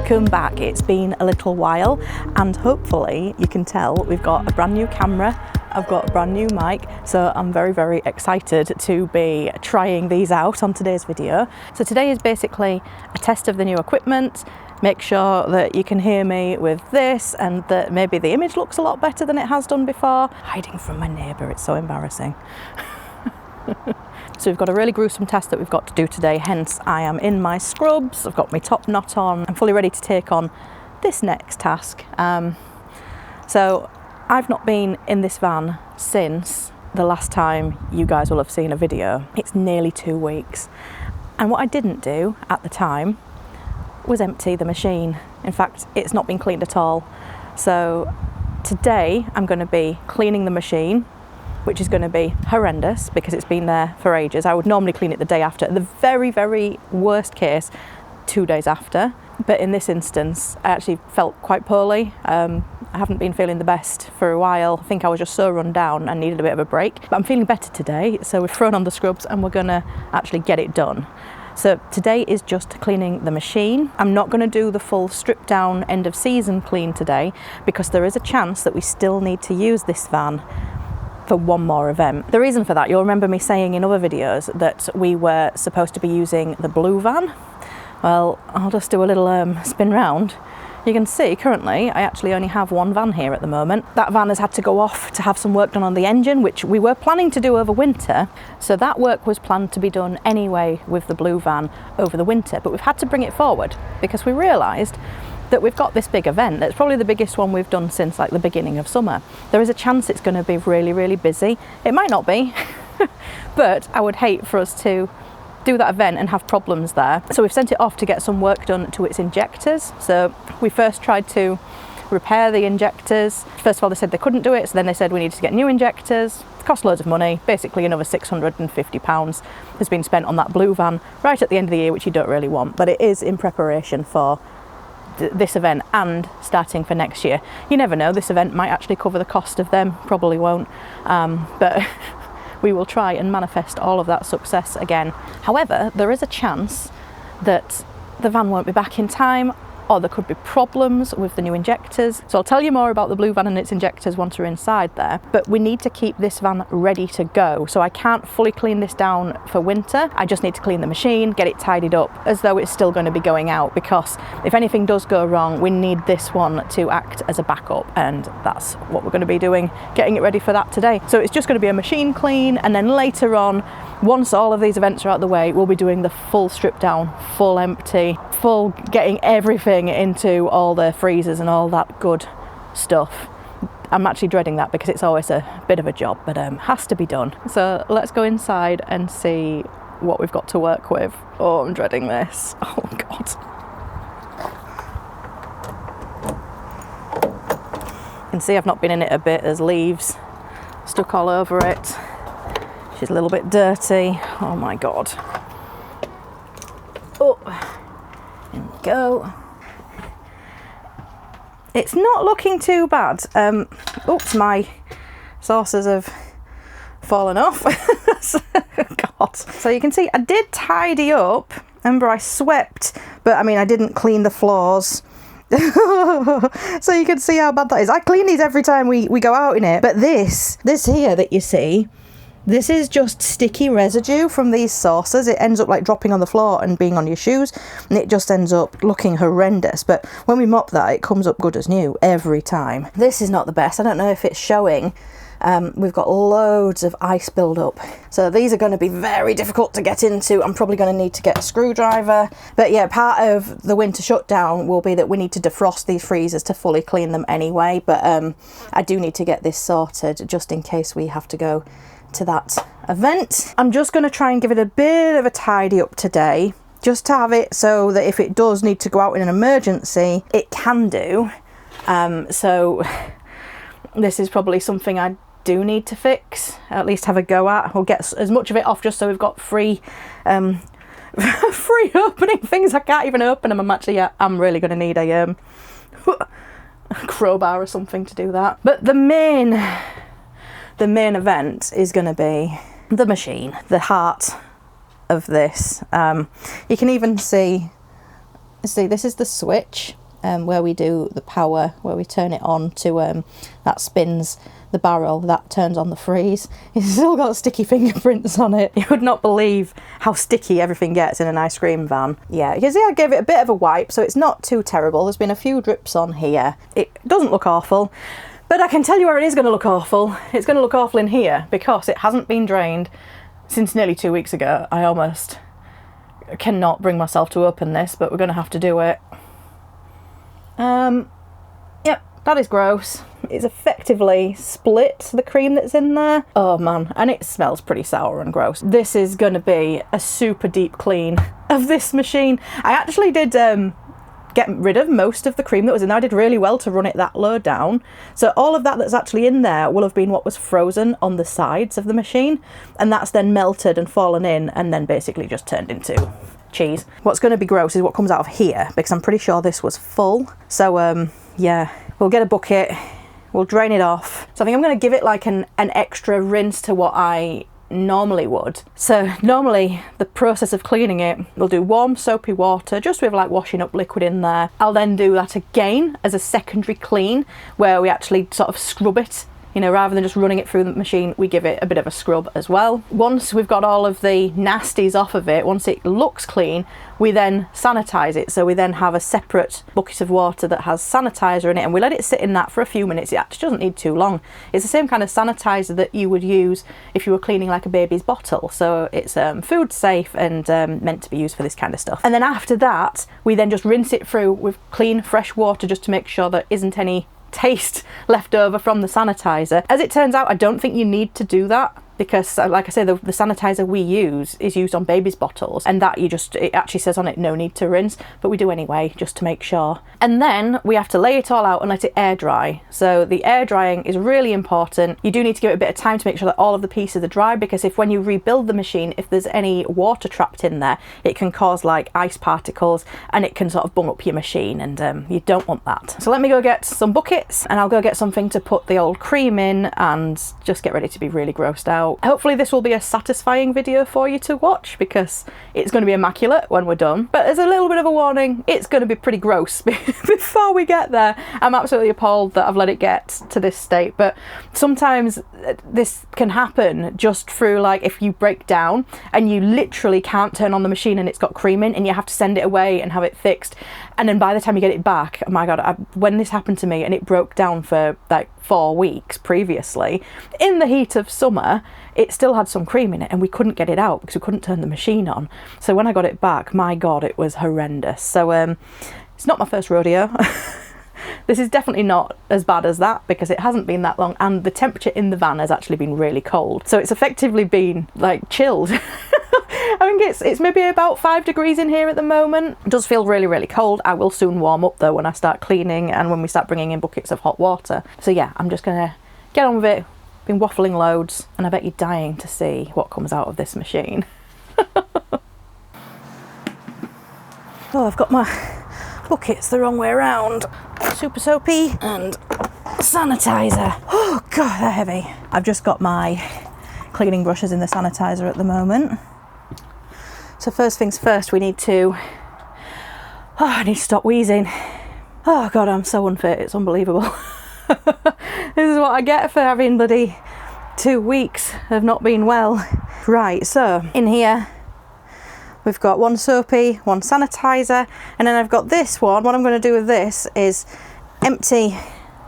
welcome back. It's been a little while and hopefully you can tell we've got a brand new camera. I've got a brand new mic, so I'm very, very excited to be trying these out on today's video. So today is basically a test of the new equipment, make sure that you can hear me with this and that maybe the image looks a lot better than it has done before. Hiding from my neighbour, it's so embarrassing. So we've got a really gruesome test that we've got to do today, hence I am in my scrubs, I've got my top knot on, I'm fully ready to take on this next task. So I've not been in this van since the last time you guys will have seen a video. It's nearly 2 weeks. And what I didn't do at the time was empty the machine. In fact, it's not been cleaned at all. So today I'm going to be cleaning the machine, which is going to be horrendous because it's been there for ages. I would normally clean it the day after. The very, very worst case, 2 days after. But in this instance, I actually felt quite poorly. I haven't been feeling the best for a while. I think I was just so run down and needed a bit of a break. But I'm feeling better today, so we've thrown on the scrubs and we're gonna actually get it done. So today is just cleaning the machine. I'm not gonna do the full strip down end of season clean today because there is a chance that we still need to use this van for one more event. The reason for that, you'll remember me saying in other videos that we were supposed to be using the blue van. Well, I'll just do a little spin round. You can see currently I actually only have one van here at the moment. That van has had to go off to have some work done on the engine, which we were planning to do over winter. So that work was planned to be done anyway with the blue van over the winter, but we've had to bring it forward because we realised that we've got this big event. That's probably the biggest one we've done since like the beginning of summer. There is a chance it's going to be really, really busy. It might not be, but I would hate for us to do that event and have problems there. So we've sent it off to get some work done to its injectors. So we first tried to repair the injectors. First of all, they said they couldn't do it, so then they said we needed to get new injectors. It cost loads of money. Basically another £650 has been spent on that blue van right at the end of the year, which you don't really want, but it is in preparation for this event and starting for next year. You never know, this event might actually cover the cost of them, probably won't, but we will try and manifest all of that success again. However, there is a chance that the van won't be back in time, or there could be problems with the new injectors. So I'll tell you more about the blue van and its injectors once we're inside there, but we need to keep this van ready to go. So I can't fully clean this down for winter. I just need to clean the machine, get it tidied up as though it's still going to be going out, because if anything does go wrong, we need this one to act as a backup, and that's what we're going to be doing, getting it ready for that today. So it's just going to be a machine clean, and then later on, once all of these events are out of the way, we'll be doing the full strip down, full empty, full getting everything into all the freezers and all that good stuff. I'm actually dreading that because it's always a bit of a job, but has to be done. So let's go inside and see what we've got to work with. Oh, I'm dreading this. Oh God. You can see I've not been in it a bit. There's leaves stuck all over it. She's a little bit dirty. Oh my God. Oh, in we go. It's not looking too bad. Oops, my saucers have fallen off. God. So you can see I did tidy up. Remember, I swept, but I mean, I didn't clean the floors. So you can see how bad that is. I clean these every time we go out in it, but this here that you see, this is just sticky residue from these saucers. It ends up like dropping on the floor and being on your shoes, and it just ends up looking horrendous. But when we mop that, it comes up good as new every time. This is not the best. I don't know if it's showing. We've got loads of ice build-up. So these are going to be very difficult to get into. I'm probably going to need to get a screwdriver. But yeah, part of the winter shutdown will be that we need to defrost these freezers to fully clean them anyway. But I do need to get this sorted just in case we have to go to that event. I'm just going to try and give it a bit of a tidy up today, just to have it so that if it does need to go out in an emergency, it can do. So this is probably something I do need to fix, at least have a go at. We'll get as much of it off just so we've got free free opening things. I can't even open them. I'm really going to need a crowbar or something to do that. But the main event is going to be the machine, the heart of this. You can even see see, this is the switch where we do the power, where we turn it on to that spins the barrel, that turns on the freeze. It's still got sticky fingerprints on it. You would not believe how sticky everything gets in an ice cream van. Yeah, you can see I gave it a bit of a wipe, so it's not too terrible. There's been a few drips on here. It doesn't look awful, but I can tell you where it is going to look awful. It's going to look awful in here because it hasn't been drained since nearly 2 weeks ago. I almost cannot bring myself to open this, but we're going to have to do it. Yep, that is gross. It's effectively split the cream that's in there. Oh man, and it smells pretty sour and gross. This is going to be a super deep clean of this machine. I actually did get rid of most of the cream that was in there. I did really well to run it that low down. So all of that that's actually in there will have been what was frozen on the sides of the machine, and that's then melted and fallen in and then basically just turned into cheese. What's going to be gross is what comes out of here, because I'm pretty sure this was full. So yeah, we'll get a bucket, we'll drain it off. So I think I'm going to give it like an extra rinse to what I normally would. So normally the process of cleaning it, we'll do warm soapy water just with like washing up liquid in there. I'll then do that again as a secondary clean where we actually sort of scrub it. You know, rather than just running it through the machine, we give it a bit of a scrub as well. Once we've got all of the nasties off of it, once it looks clean, we then sanitize it. So we then have a separate bucket of water that has sanitizer in it, and we let it sit in that for a few minutes. It actually doesn't need too long. It's the same kind of sanitizer that you would use if you were cleaning like a baby's bottle. So it's food safe and meant to be used for this kind of stuff. And then after that, we then just rinse it through with clean, fresh water just to make sure there isn't any taste left over from the sanitizer. As it turns out, I don't think you need to do that, because like I say, the sanitizer we use is used on babies' bottles, and that it actually says on it no need to rinse, but we do anyway just to make sure. And then we have to lay it all out and let it air dry. So the air drying is really important. You do need to give it a bit of time to make sure that all of the pieces are dry, because if when you rebuild the machine, if there's any water trapped in there, it can cause like ice particles and it can sort of bung up your machine, and you don't want that. So let me go get some buckets and I'll go get something to put the old cream in and just get ready to be really grossed out. Hopefully this will be a satisfying video for you to watch, because it's going to be immaculate when we're done. But as a little bit of a warning, it's going to be pretty gross before we get there. I'm absolutely appalled that I've let it get to this state, but sometimes this can happen just through, like, if you break down and you literally can't turn on the machine and it's got cream in and you have to send it away and have it fixed, and then by the time you get it back, oh my god, when this happened to me and it broke down for like 4 weeks previously in the heat of summer, it still had some cream in it and we couldn't get it out because we couldn't turn the machine on. So when I got it back, my god, it was horrendous. So it's not my first rodeo. This is definitely not as bad as that, because it hasn't been that long and the temperature in the van has actually been really cold. So it's effectively been like chilled. I think it's maybe about 5 degrees in here at the moment. It does feel really, really cold. I will soon warm up though when I start cleaning and when we start bringing in buckets of hot water. So yeah, I'm just gonna get on with it. Been waffling loads, and I bet you're dying to see what comes out of this machine. Oh, I've got my buckets the wrong way around. Super soapy and sanitizer. Oh god, they're heavy. I've just got my cleaning brushes in the sanitizer at the moment. So first things first, we need to... Oh, I need to stop wheezing. Oh god, I'm so unfit, it's unbelievable. This is what I get for having bloody 2 weeks of not being well. Right, so in here we've got one soapy, one sanitizer, and then I've got this one. What I'm going to do with this is empty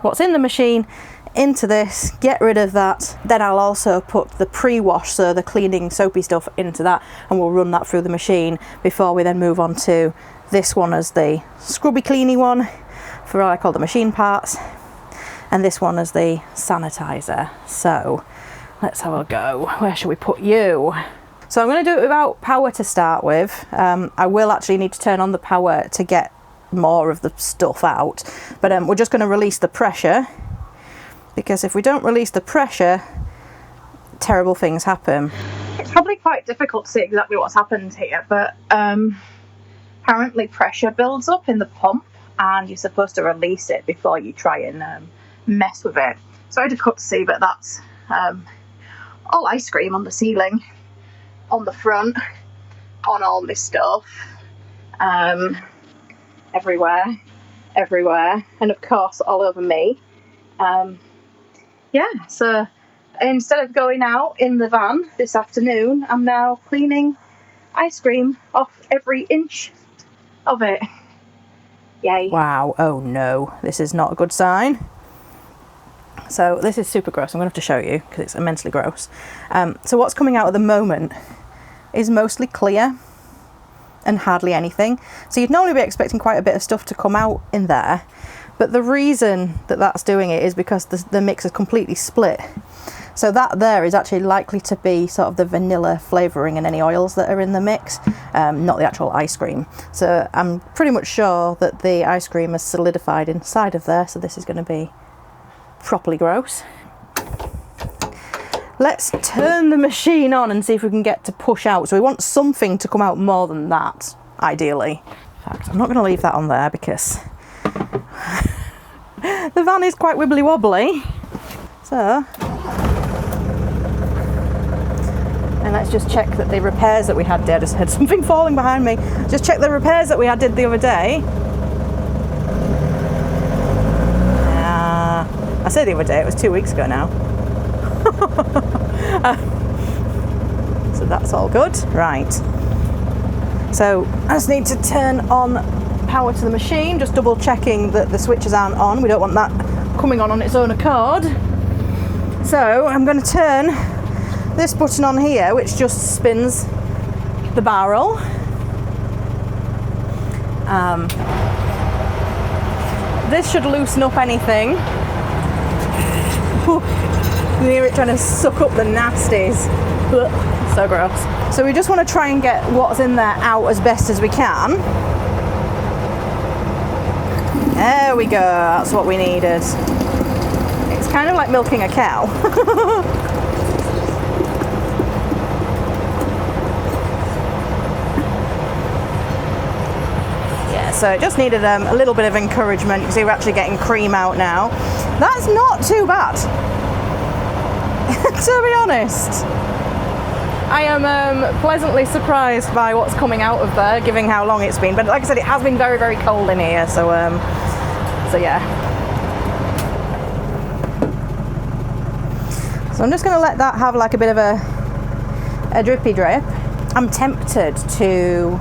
what's in the machine into this, get rid of that. Then I'll also put the pre-wash, so the cleaning soapy stuff, into that, and we'll run that through the machine before we then move on to this one as the scrubby cleany one for what I call the machine parts, and this one as the sanitizer. So let's have a go. Where should we put you? So I'm going to do it without power to start with. I will actually need to turn on the power to get more of the stuff out, but we're just going to release the pressure, because if we don't release the pressure, terrible things happen. It's probably quite difficult to see exactly what's happened here, but apparently pressure builds up in the pump and you're supposed to release it before you try and mess with it. Sorry to cut to see, but that's all ice cream on the ceiling, on the front, on all this stuff. everywhere, and of course all over me. Yeah, so instead of going out in the van this afternoon, I'm now cleaning ice cream off every inch of it. Yay. Wow, oh no, this is not a good sign. So this is super gross. I'm going to have to show you because it's immensely gross. So what's coming out at the moment is mostly clear and hardly anything. So you'd normally be expecting quite a bit of stuff to come out in there. But the reason that that's doing it is because the mix is completely split. So that there is actually likely to be sort of the vanilla flavouring and any oils that are in the mix, not the actual ice cream. So I'm pretty much sure that the ice cream has solidified inside of there. So this is going to be properly gross. Let's turn the machine on and see if we can get to push out. So we want something to come out more than that, ideally. In fact, I'm not going to leave that on there because the van is quite wibbly wobbly. So, and let's just check that the repairs that we had did. I just had something falling behind me. Just check the repairs that we did the other day. I say the other day, it was 2 weeks ago now. So that's all good. Right. So I just need to turn on power to the machine, just double checking that the switches aren't on. We don't want that coming on its own accord. So I'm going to turn this button on here, which just spins the barrel. This should loosen up anything. You hear it trying to suck up the nasties. Ugh, so gross. So we just want to try and get what's in there out as best as we can. There we go, that's what we needed. It's kind of like milking a cow. Yeah, so it just needed a little bit of encouragement. You see we're actually getting cream out now. That's not too bad, to be honest. I am pleasantly surprised by what's coming out of there, given how long it's been. But like I said, it has been very, very cold in here, so yeah. So I'm just going to let that have like a bit of a drippy drip. I'm tempted to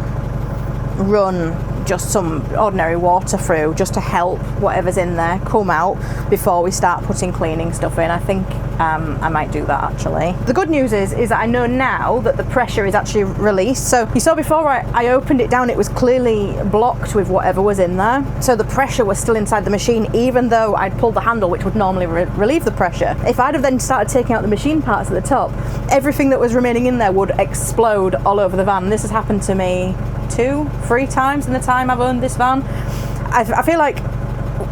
run just some ordinary water through just to help whatever's in there come out before we start putting cleaning stuff in. I think I might do that actually. The good news is that I know now that the pressure is actually released. So you saw before I opened it down, it was clearly blocked with whatever was in there. So the pressure was still inside the machine, even though I'd pulled the handle, which would normally relieve the pressure. If I'd have then started taking out the machine parts at the top, everything that was remaining in there would explode all over the van. This has happened to me 2-3 times in the time I've owned this van. I feel like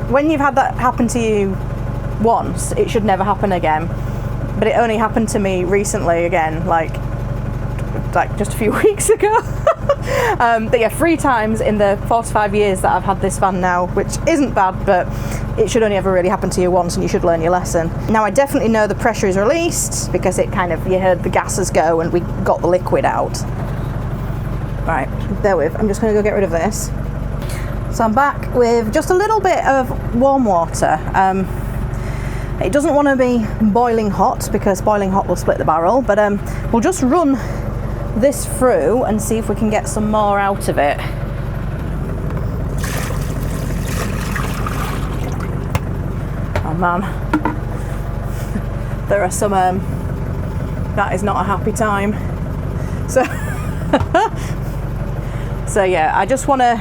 when you've had that happen to you once, it should never happen again. But it only happened to me recently again, like just a few weeks ago. But yeah, 3 times in the 4 to 5 years that I've had this van now, which isn't bad, but it should only ever really happen to you once and you should learn your lesson. Now I definitely know the pressure is released because it kind of, you heard the gases go and we got the liquid out. Right, bear with, I'm just going to go get rid of this. So I'm back with just a little bit of warm water. It doesn't want to be boiling hot because boiling hot will split the barrel, but we'll just run this through and see if we can get some more out of it. Oh man, there are some, that is not a happy time. So yeah, I just want to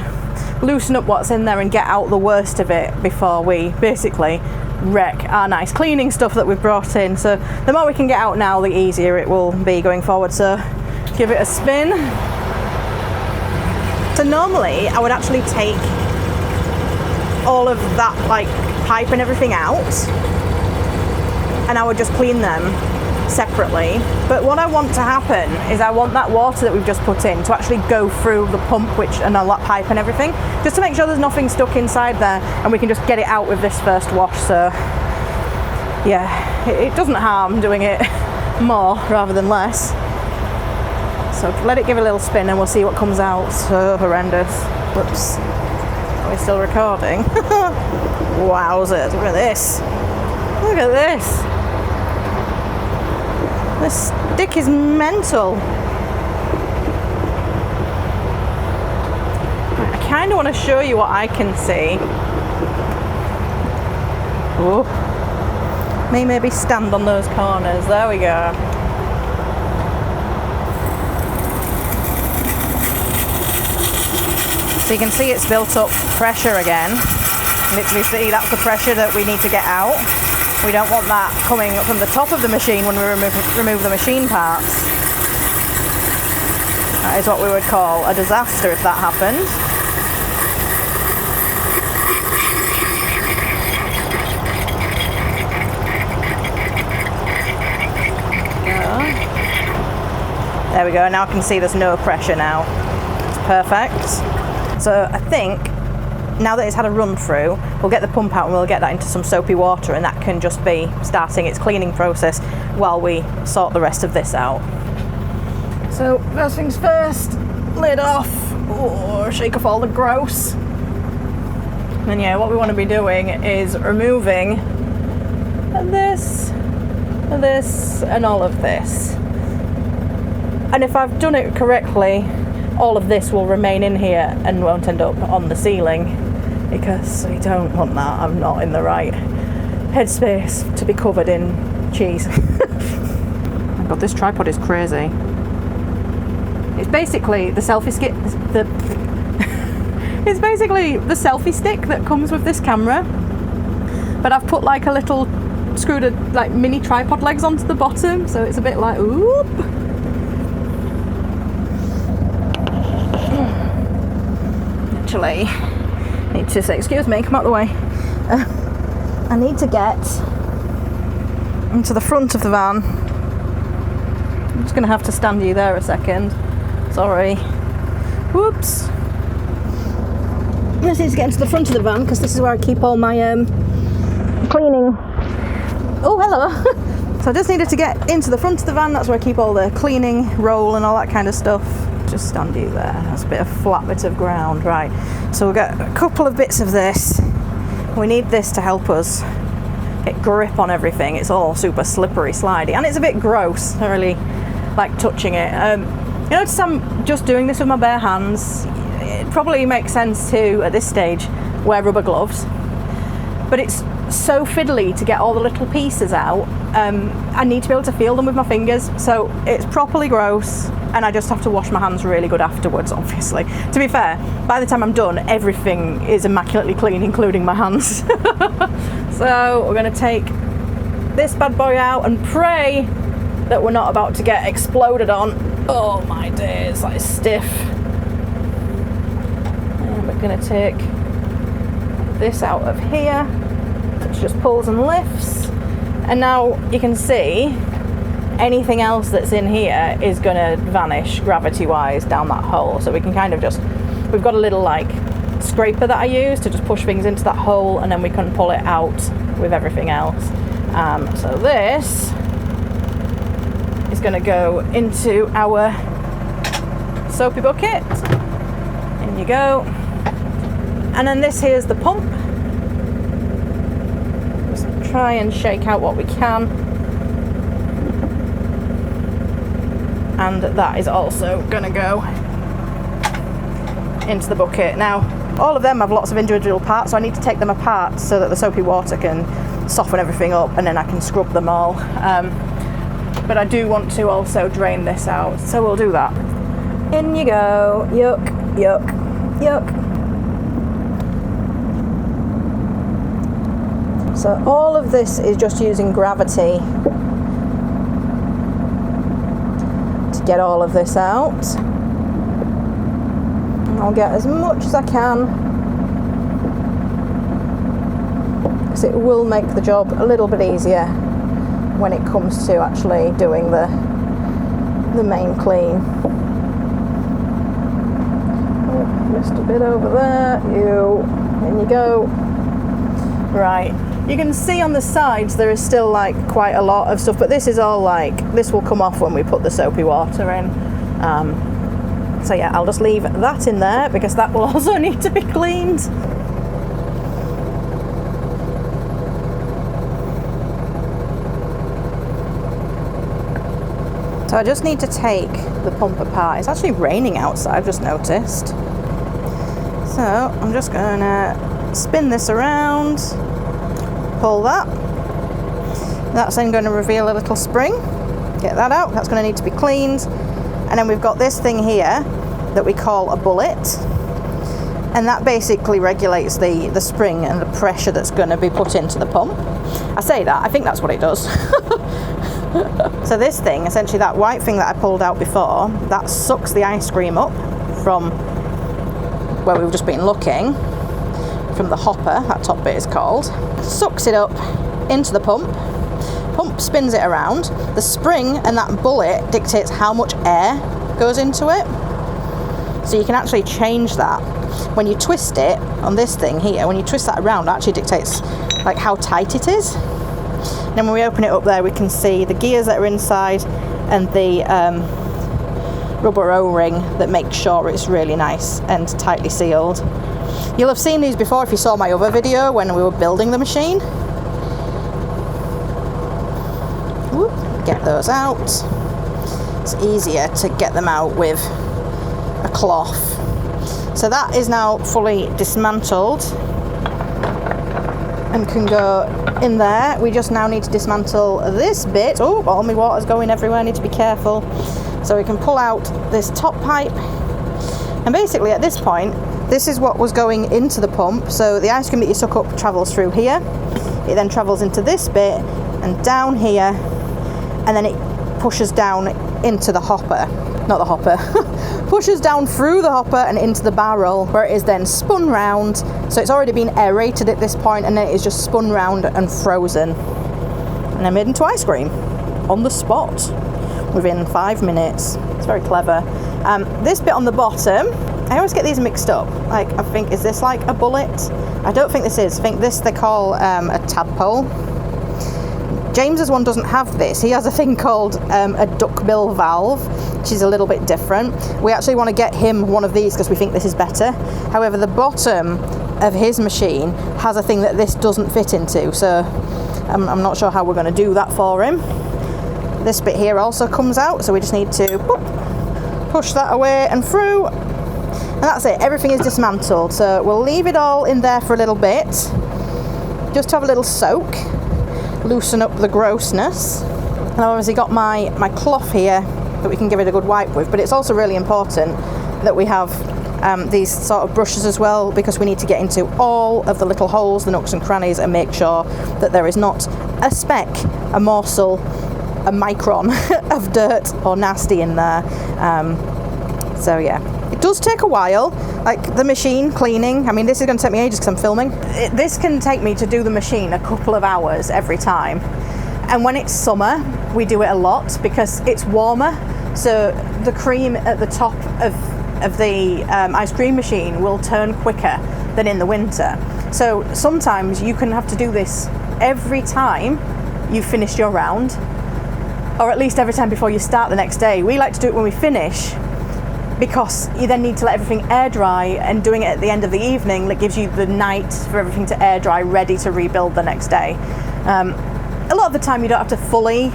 loosen up what's in there and get out the worst of it before we basically wreck our nice cleaning stuff that we've brought in. So the more we can get out now, the easier it will be going forward. So give it a spin. So normally I would actually take all of that like pipe and everything out and I would just clean them separately. But what I want to happen is I want that water that we've just put in to actually go through the pump and all that pipe and everything, just to make sure there's nothing stuck inside there and we can just get it out with this first wash. So yeah, it doesn't harm doing it more rather than less. So let it give a little spin and we'll see what comes out. So horrendous. Whoops. We're still recording. Wowzers, look at this. Look at this. This stick is mental. I kind of want to show you what I can see. Oh. Maybe stand on those corners. There we go. So you can see it's built up pressure again. Literally see, that's the pressure that we need to get out. We don't want that coming from the top of the machine when we remove the machine parts. That is what we would call a disaster if that happened. There we go, now I can see there's no pressure now. It's perfect. So I think now that it's had a run through, we'll get the pump out and we'll get that into some soapy water, and that can just be starting its cleaning process while we sort the rest of this out. So first things first, lid off, shake off all the gross. And yeah, what we want to be doing is removing this, and all of this. And if I've done it correctly, all of this will remain in here and won't end up on the ceiling, because we don't want that. I'm not in the right headspace to be covered in cheese. Oh my god, this tripod is crazy. It's basically the selfie stick. It's basically the selfie stick that comes with this camera, but I've put like a little screwed like mini tripod legs onto the bottom, so it's a bit like oop. Actually, I need to say, excuse me, come out the way. I need to get into the front of the van. I'm just going to have to stand you there a second. Sorry. Whoops. I just need to get into the front of the van because this is where I keep all my cleaning. Oh, hello. So I just needed to get into the front of the van. That's where I keep all the cleaning roll and all that kind of stuff. Just stand you there. That's a bit of flat bit of ground, right? So we'll get a couple of bits of this. We need this to help us get grip on everything. It's all super slippery, slidey, and it's a bit gross. I really like touching it. You notice I'm just doing this with my bare hands. It probably makes sense to, at this stage, wear rubber gloves. But it's so fiddly to get all the little pieces out. I need to be able to feel them with my fingers, so it's properly gross, and I just have to wash my hands really good afterwards, obviously. To be fair, by the time I'm done, everything is immaculately clean, including my hands. So we're going to take this bad boy out and pray that we're not about to get exploded on. Oh my days, that is stiff. And we're going to take this out of here, which just pulls and lifts. And now you can see anything else that's in here is going to vanish gravity-wise down that hole. So we can kind of just, we've got a little like scraper that I use to just push things into that hole, and then we can pull it out with everything else. So this is going to go into our soapy bucket. In you go. And then this here's the pump. Just try and shake out what we can. And that is also going to go into the bucket. Now, all of them have lots of individual parts, so I need to take them apart so that the soapy water can soften everything up, and then I can scrub them all. But I do want to also drain this out, so we'll do that. In you go. Yuck, yuck, yuck. So all of this is just using gravity to get all of this out. And I'll get as much as I can, because it will make the job a little bit easier when it comes to actually doing the main clean. Oh, missed a bit over there. In you go. Right. You can see on the sides there is still like quite a lot of stuff, but this is all like, this will come off when we put the soapy water in. So yeah, I'll just leave that in there because that will also need to be cleaned. So I just need to take the pump apart. It's actually raining outside, I've just noticed. So I'm just going to spin this around, pull that. That's then going to reveal a little spring. Get that out, that's going to need to be cleaned. And then we've got this thing here that we call a bullet. And that basically regulates the spring and the pressure that's going to be put into the pump. I say that, I think that's what it does. So this thing, essentially that white thing that I pulled out before, that sucks the ice cream up from where we've just been looking, from the hopper, that top bit is called. Sucks it up into the pump. Pump spins it around. The spring and that bullet dictates how much air goes into it. So you can actually change that. When you twist it on this thing here, when you twist that around, it actually dictates like how tight it is. And then when we open it up there, we can see the gears that are inside and the rubber O-ring that makes sure it's really nice and tightly sealed. You'll have seen these before if you saw my other video when we were building the machine. Whoop, get those out. It's easier to get them out with a cloth. So that is now fully dismantled and can go in there. We just now need to dismantle this bit. Oh, all my water's going everywhere, I need to be careful. So we can pull out this top pipe. And basically at this point, this is what was going into the pump. So the ice cream that you suck up travels through here. It then travels into this bit and down here. And then it pushes down into the hopper. Not the hopper. Pushes down through the hopper and into the barrel, where it is then spun round. So it's already been aerated at this point, and then it is just spun round and frozen. And then made into ice cream on the spot within 5 minutes. It's very clever. This bit on the bottom, I always get these mixed up. Like, I think, is this like a bullet? I don't think this is. I think this they call a tadpole. James's one doesn't have this. He has a thing called a duckbill valve, which is a little bit different. We actually want to get him one of these because we think this is better. However, the bottom of his machine has a thing that this doesn't fit into, so I'm not sure how we're going to do that for him. This bit here also comes out, so we just need to boop, push that away and through, and that's it. Everything is dismantled, so we'll leave it all in there for a little bit, just to have a little soak, loosen up the grossness. And I've obviously got my cloth here that we can give it a good wipe with, but it's also really important that we have these sort of brushes as well, because we need to get into all of the little holes, the nooks and crannies, and make sure that there is not a speck, a morsel, a micron of dirt or nasty in there. So yeah, it does take a while, like the machine cleaning. I mean, this is going to take me ages because I'm filming. This can take me to do the machine a couple of hours every time. And when it's summer, we do it a lot because it's warmer. So the cream at the top of the ice cream machine will turn quicker than in the winter. So sometimes you can have to do this every time you've finished your round, or at least every time before you start the next day. We like to do it when we finish, because you then need to let everything air dry, and doing it at the end of the evening, that gives you the night for everything to air dry, ready to rebuild the next day. A lot of the time you don't have to fully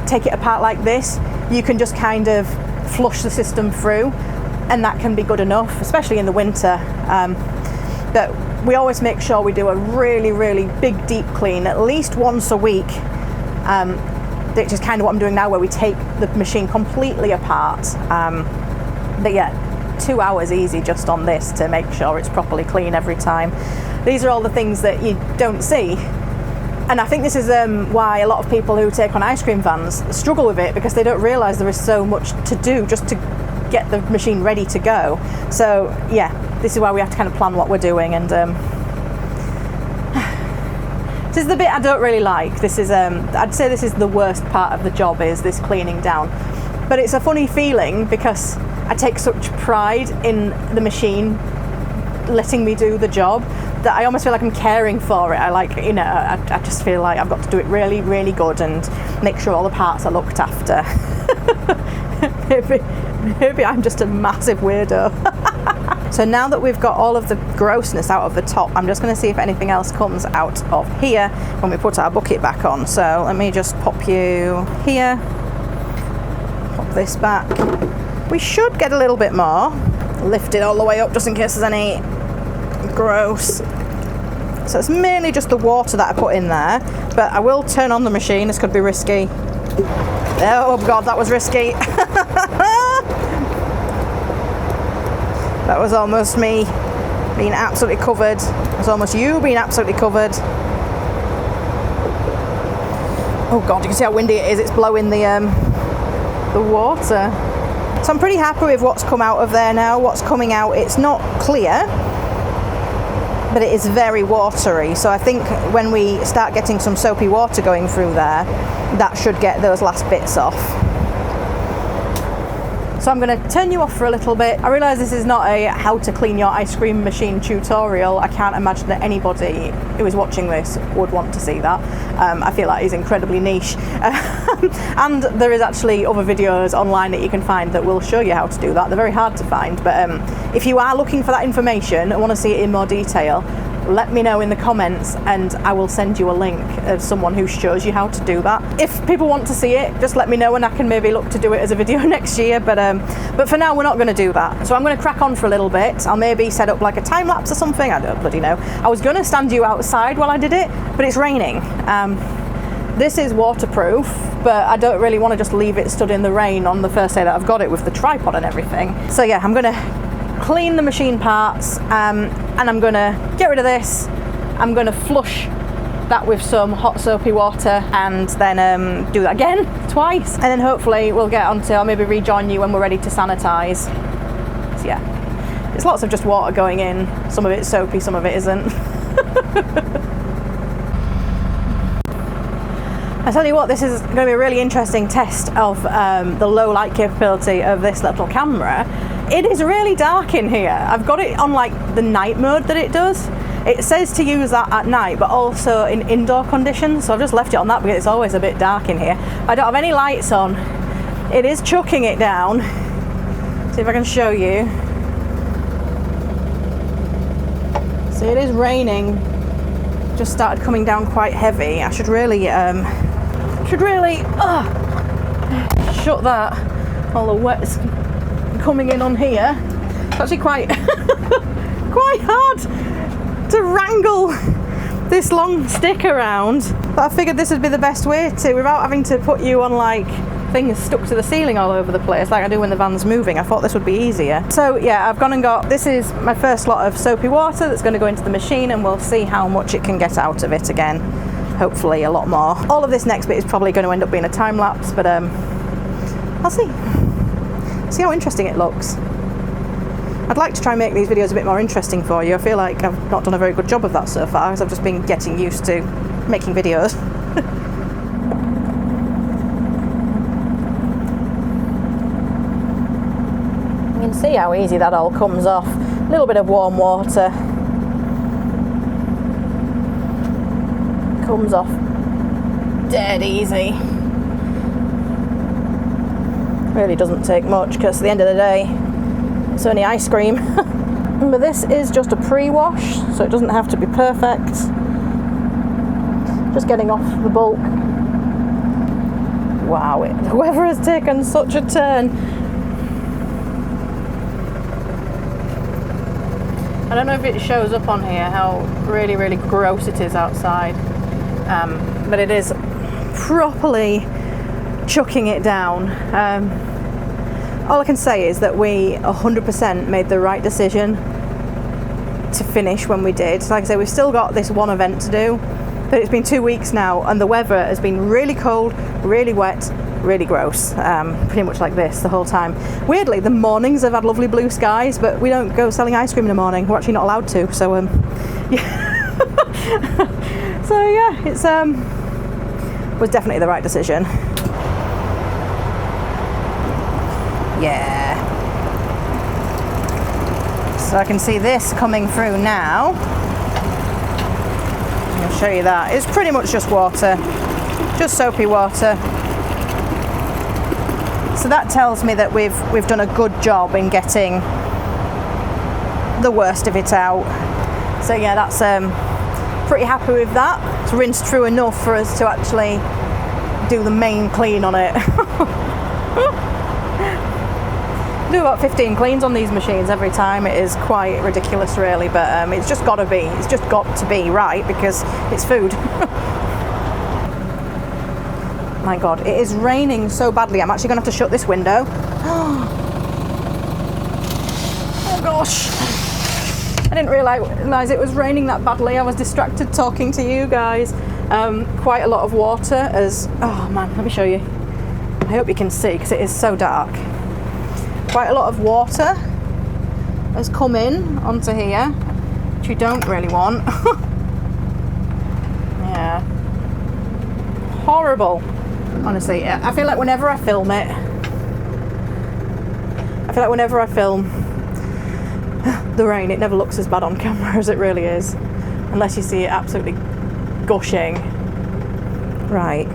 take it apart like this. You can just kind of flush the system through, and that can be good enough, especially in the winter. But we always make sure we do a really, really big deep clean at least once a week, which is kind of what I'm doing now, where we take the machine completely apart. But yeah, 2 hours easy just on this to make sure it's properly clean every time. These are all the things that you don't see. And I think this is why a lot of people who take on ice cream vans struggle with it, because they don't realise there is so much to do just to get the machine ready to go. So yeah, this is why we have to kind of plan what we're doing. And this is the bit I don't really like. This is I'd say this is the worst part of the job, is this cleaning down. But it's a funny feeling because I take such pride in the machine letting me do the job that I almost feel like I'm caring for it. I just feel like I've got to do it really, really good and make sure all the parts are looked after. maybe I'm just a massive weirdo. So now that we've got all of the grossness out of the top, I'm just going to see if anything else comes out of here when we put our bucket back on. So let me just pop you here. this back. We should get a little bit more. Lift it all the way up just in case there's any gross. So it's mainly just the water that I put in there, but I will turn on the machine. This could be risky. Oh God, that was risky. That was almost me being absolutely covered. It was almost you being absolutely covered. Oh God, you can see how windy it is. It's blowing the water. So I'm pretty happy with what's come out of there now. What's coming out, it's not clear, but it is very watery. So I think when we start getting some soapy water going through there, that should get those last bits off. So I'm going to turn you off for a little bit. I realise this is not a how to clean your ice cream machine tutorial. I can't imagine that anybody who is watching this would want to see that. I feel like it's incredibly niche. And there is actually other videos online that you can find that will show you how to do that. They're very hard to find, but if you are looking for that information and want to see it in more detail, let me know in the comments and I will send you a link of someone who shows you how to do that. If people want to see it, just let me know and I can maybe look to do it as a video next year, but for now we're not going to do that. So I'm going to crack on for a little bit. I'll maybe set up like a time lapse or something, I don't bloody know. I was going to stand you outside while I did it, but it's raining. This is waterproof, but I don't really want to just leave it stood in the rain on the first day that I've got it with the tripod and everything. So yeah, I'm going to clean the machine parts and I'm going to get rid of this. I'm going to flush that with some hot soapy water and then do that again twice, and then hopefully we'll get onto, I'll maybe rejoin you when we're ready to sanitize. So yeah, it's lots of just water going in. Some of it's soapy, some of it isn't. I tell you what, this is going to be a really interesting test of the low light capability of this little camera. It is really dark in here. I've got it on like the night mode that it does. It says to use that at night, but also in indoor conditions. So I've just left it on that because it's always a bit dark in here. I don't have any lights on. It is chucking it down. See if I can show you. See, it is raining. Just started coming down quite heavy. I should really shut that. All the wet's coming in on here. It's actually quite quite hard to wrangle this long stick around, but I figured this would be the best way to, without having to put you on like things stuck to the ceiling all over the place like I do when the van's moving. I thought this would be easier. So yeah, I've gone and got, this is my first lot of soapy water that's going to go into the machine and we'll see how much it can get out of it again. Hopefully a lot more. All of this next bit is probably going to end up being a time lapse, but I'll see how interesting it looks. I'd like to try and make these videos a bit more interesting for you. I feel like I've not done a very good job of that so far because I've just been getting used to making videos. You can see how easy that all comes off. A little bit of warm water. Comes off dead easy. Really doesn't take much because at the end of the day it's only ice cream. But this is just a pre-wash, so it doesn't have to be perfect. Just getting off the bulk. Wow, the weather has taken such a turn. I don't know if it shows up on here how really, really gross it is outside, but it is properly chucking it down. All I can say is that we 100% made the right decision to finish when we did. Like I say, we've still got this one event to do, but it's been 2 weeks now and the weather has been really cold, really wet, really gross, pretty much like this the whole time. Weirdly, the mornings have had lovely blue skies, but we don't go selling ice cream in the morning. We're actually not allowed to, so yeah. So yeah, it's was definitely the right decision. Yeah. So I can see this coming through now. I'll show you that. It's pretty much just water, just soapy water. So that tells me that we've done a good job in getting the worst of it out. So yeah, that's pretty happy with that. It's rinsed through enough for us to actually do the main clean on it. do about 15 cleans on these machines every time. It is quite ridiculous really, but it's just got to be. It's just got to be right because it's food. My God, it is raining so badly. I'm actually going to have to shut this window. Oh gosh. I didn't realise it was raining that badly. I was distracted talking to you guys. Quite a lot of water as... Oh man, let me show you. I hope you can see because it is so dark. Quite a lot of water has come in onto here, which you don't really want. Yeah. Horrible. Honestly, I feel like whenever I film the rain, it never looks as bad on camera as it really is, unless you see it absolutely gushing. Right.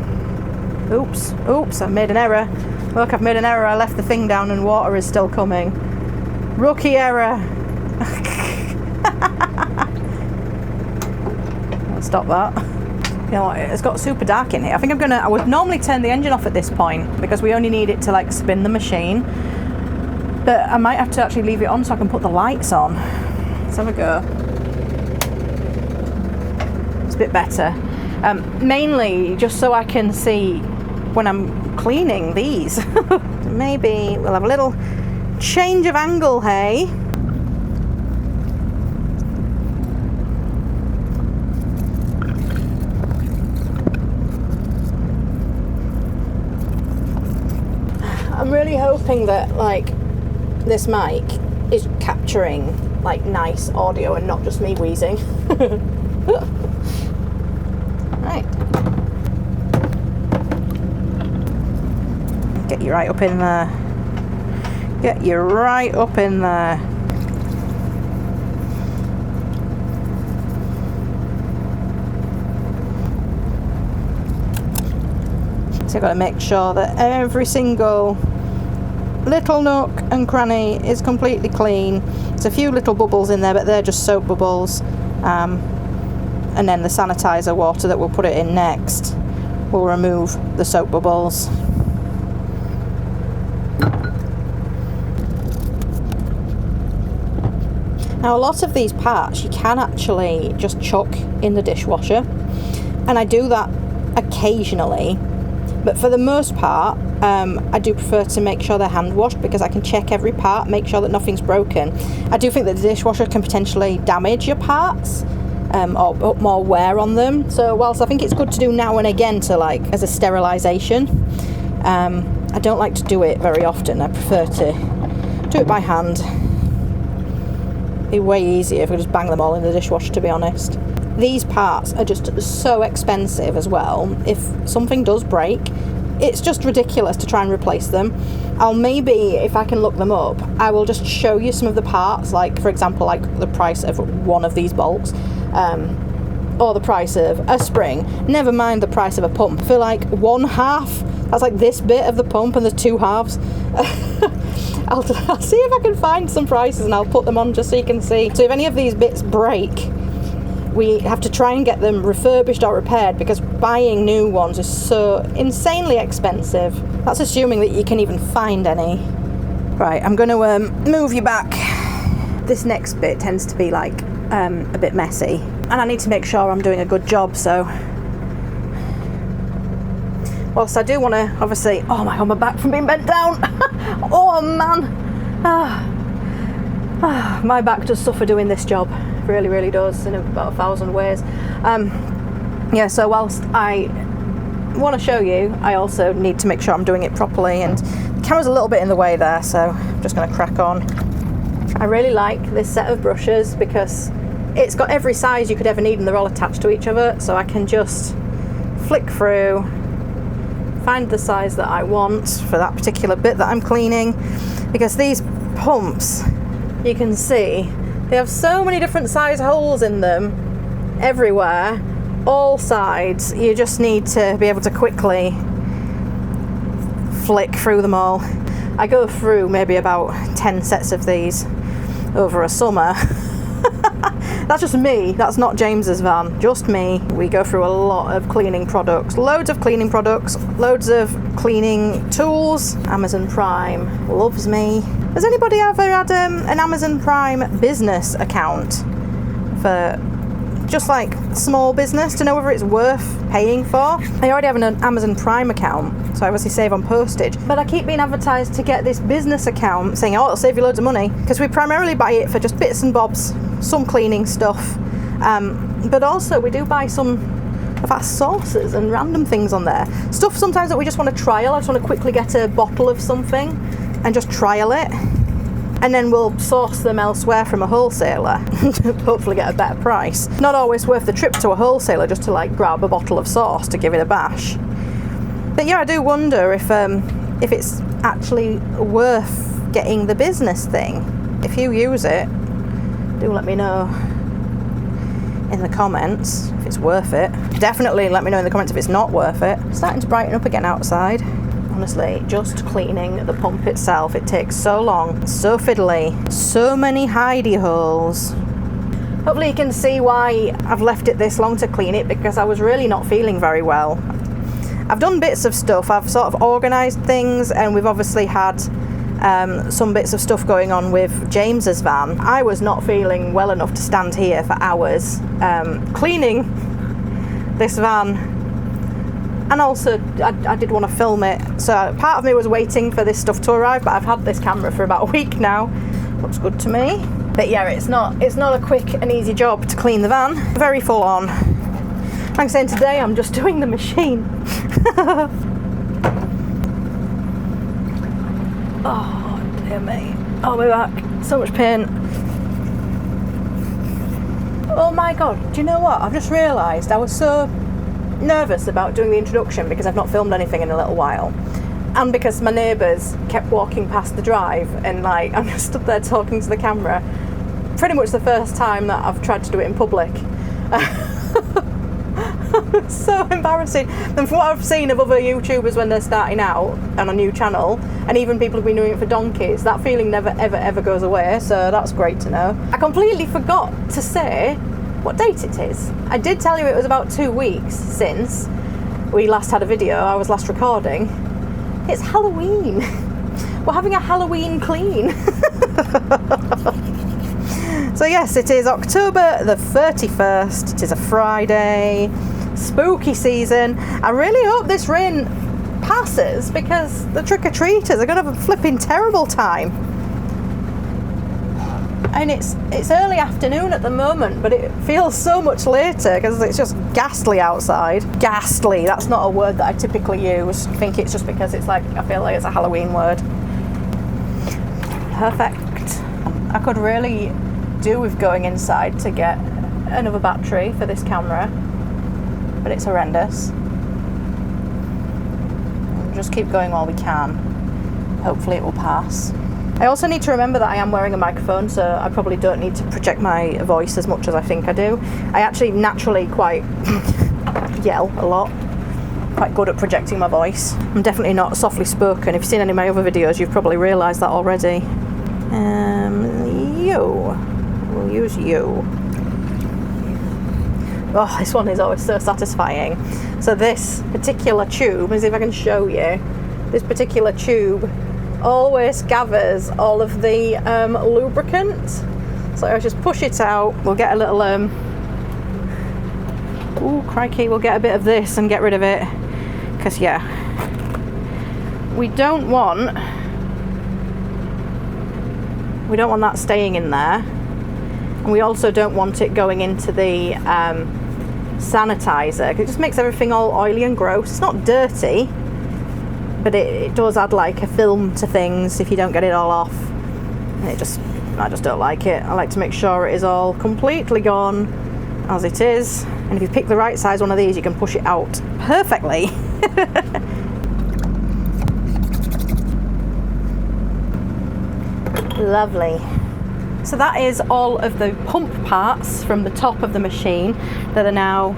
Oops, I've made an error. Look, I've made an error. I left the thing down and water is still coming. Rookie error. I'll stop that. You know what, it's got super dark in here. I would normally turn the engine off at this point because we only need it to like spin the machine. But I might have to actually leave it on so I can put the lights on. Let's have a go. It's a bit better. Mainly just so I can see when I'm cleaning these. Maybe we'll have a little change of angle, hey? I'm really hoping that like this mic is capturing like nice audio and not just me wheezing. Right. Get you right up in there. Get you right up in there. So I've got to make sure that every single little nook and cranny is completely clean. There's a few little bubbles in there, but they're just soap bubbles. And then the sanitizer water that we'll put it in next will remove the soap bubbles. Now a lot of these parts you can actually just chuck in the dishwasher, and I do that occasionally, but for the most part I do prefer to make sure they're hand washed because I can check every part, make sure that nothing's broken. I do think that the dishwasher can potentially damage your parts or put more wear on them, so whilst I think it's good to do now and again to like as a sterilisation, I don't like to do it very often. I prefer to do it by hand. It'd be way easier if we just bang them all in the dishwasher, to be honest. These parts are just so expensive as well. If something does break, it's just ridiculous to try and replace them. I'll maybe, if I can look them up, I will just show you some of the parts, like for example like the price of one of these bolts, or the price of a spring, never mind the price of a pump. For like one half, that's like this bit of the pump and there's two halves. I'll see if I can find some prices and I'll put them on just so you can see. So if any of these bits break, we have to try and get them refurbished or repaired because buying new ones is so insanely expensive. That's assuming that you can even find any. Right, I'm going to move you back. This next bit tends to be like a bit messy and I need to make sure I'm doing a good job, so whilst I do want to obviously... Oh my God, my back from being bent down. Oh man. My back does suffer doing this job. Really, really does, in about 1,000 ways. Yeah, so whilst I want to show you, I also need to make sure I'm doing it properly, and the camera's a little bit in the way there, so I'm just going to crack on. I really like this set of brushes because it's got every size you could ever need and they're all attached to each other, so I can just flick through, find the size that I want for that particular bit that I'm cleaning, because these pumps, you can see they have so many different size holes in them everywhere, all sides. You just need to be able to quickly flick through them all. I go through maybe about 10 sets of these over a summer. That's just me, that's not James's van, just me. We go through a lot of cleaning products, loads of cleaning products, loads of cleaning tools. Amazon Prime loves me. Has anybody ever had an Amazon Prime business account for just like small business to know whether it's worth paying for? I already have an Amazon Prime account, so I obviously save on postage, but I keep being advertised to get this business account saying, oh, it'll save you loads of money, because we primarily buy it for just bits and bobs, some cleaning stuff, but also we do buy some of our sauces and random things on there. Stuff sometimes that we just want to trial. I just want to quickly get a bottle of something and just trial it, and then we'll source them elsewhere from a wholesaler to hopefully get a better price. Not always worth the trip to a wholesaler just to like grab a bottle of sauce to give it a bash. But yeah, I do wonder if it's actually worth getting the business thing. If you use it, do let me know in the comments if it's worth it. Definitely let me know in the comments if it's not worth it. It's starting to brighten up again outside. Honestly, just cleaning the pump itself, it takes so long, so fiddly, so many hidey holes. Hopefully you can see why I've left it this long to clean it, because I was really not feeling very well. I've done bits of stuff, I've sort of organised things, and we've obviously had some bits of stuff going on with James's van. I was not feeling well enough to stand here for hours cleaning this van. And also, I did want to film it, so part of me was waiting for this stuff to arrive, but I've had this camera for about a week now. Looks good to me. But yeah, it's not a quick and easy job to clean the van. Very full on. Like I'm saying, today I'm just doing the machine. Oh, dear me. Oh, my back. So much pain. Oh my God, do you know what? I've just realised I was so nervous about doing the introduction because I've not filmed anything in a little while, and because my neighbours kept walking past the drive, and like I'm just stood there talking to the camera. Pretty much the first time that I've tried to do it in public. It's so embarrassing. And from what I've seen of other YouTubers when they're starting out on a new channel, and even people who've been doing it for donkeys, that feeling never ever goes away, so that's great to know. I completely forgot to say what date it is. I did tell you it was about 2 weeks since we last had a video, I was last recording. It's Halloween. We're having a Halloween clean. So yes, it is October the 31st. It is a Friday. Spooky season. I really hope this rain passes, because the trick-or-treaters are going to have a flipping terrible time. And it's early afternoon at the moment, but it feels so much later because it's just ghastly outside. Ghastly, that's not a word that I typically use. I think it's just because it's like, I feel like it's a Halloween word. Perfect. I could really do with going inside to get another battery for this camera, but it's horrendous. We'll just keep going while we can. Hopefully it will pass. I also need to remember that I am wearing a microphone, so I probably don't need to project my voice as much as I think I do. I actually naturally quite yell a lot. Quite good at projecting my voice. I'm definitely not softly spoken. If you've seen any of my other videos, you've probably realised that already. We'll use you. Oh, this one is always so satisfying. So this particular tube, let me see if I can show you. This particular tube always gathers all of the lubricant. So I just push it out. We'll get a little ooh, crikey, we'll get a bit of this and get rid of it, because yeah, we don't want that staying in there, and we also don't want it going into the sanitizer, because it just makes everything all oily and gross. It's not dirty, but it does add like a film to things if you don't get it all off. And I just don't like it. I like to make sure it is all completely gone as it is. And if you pick the right size one of these, you can push it out perfectly. Lovely. So that is all of the pump parts from the top of the machine that are now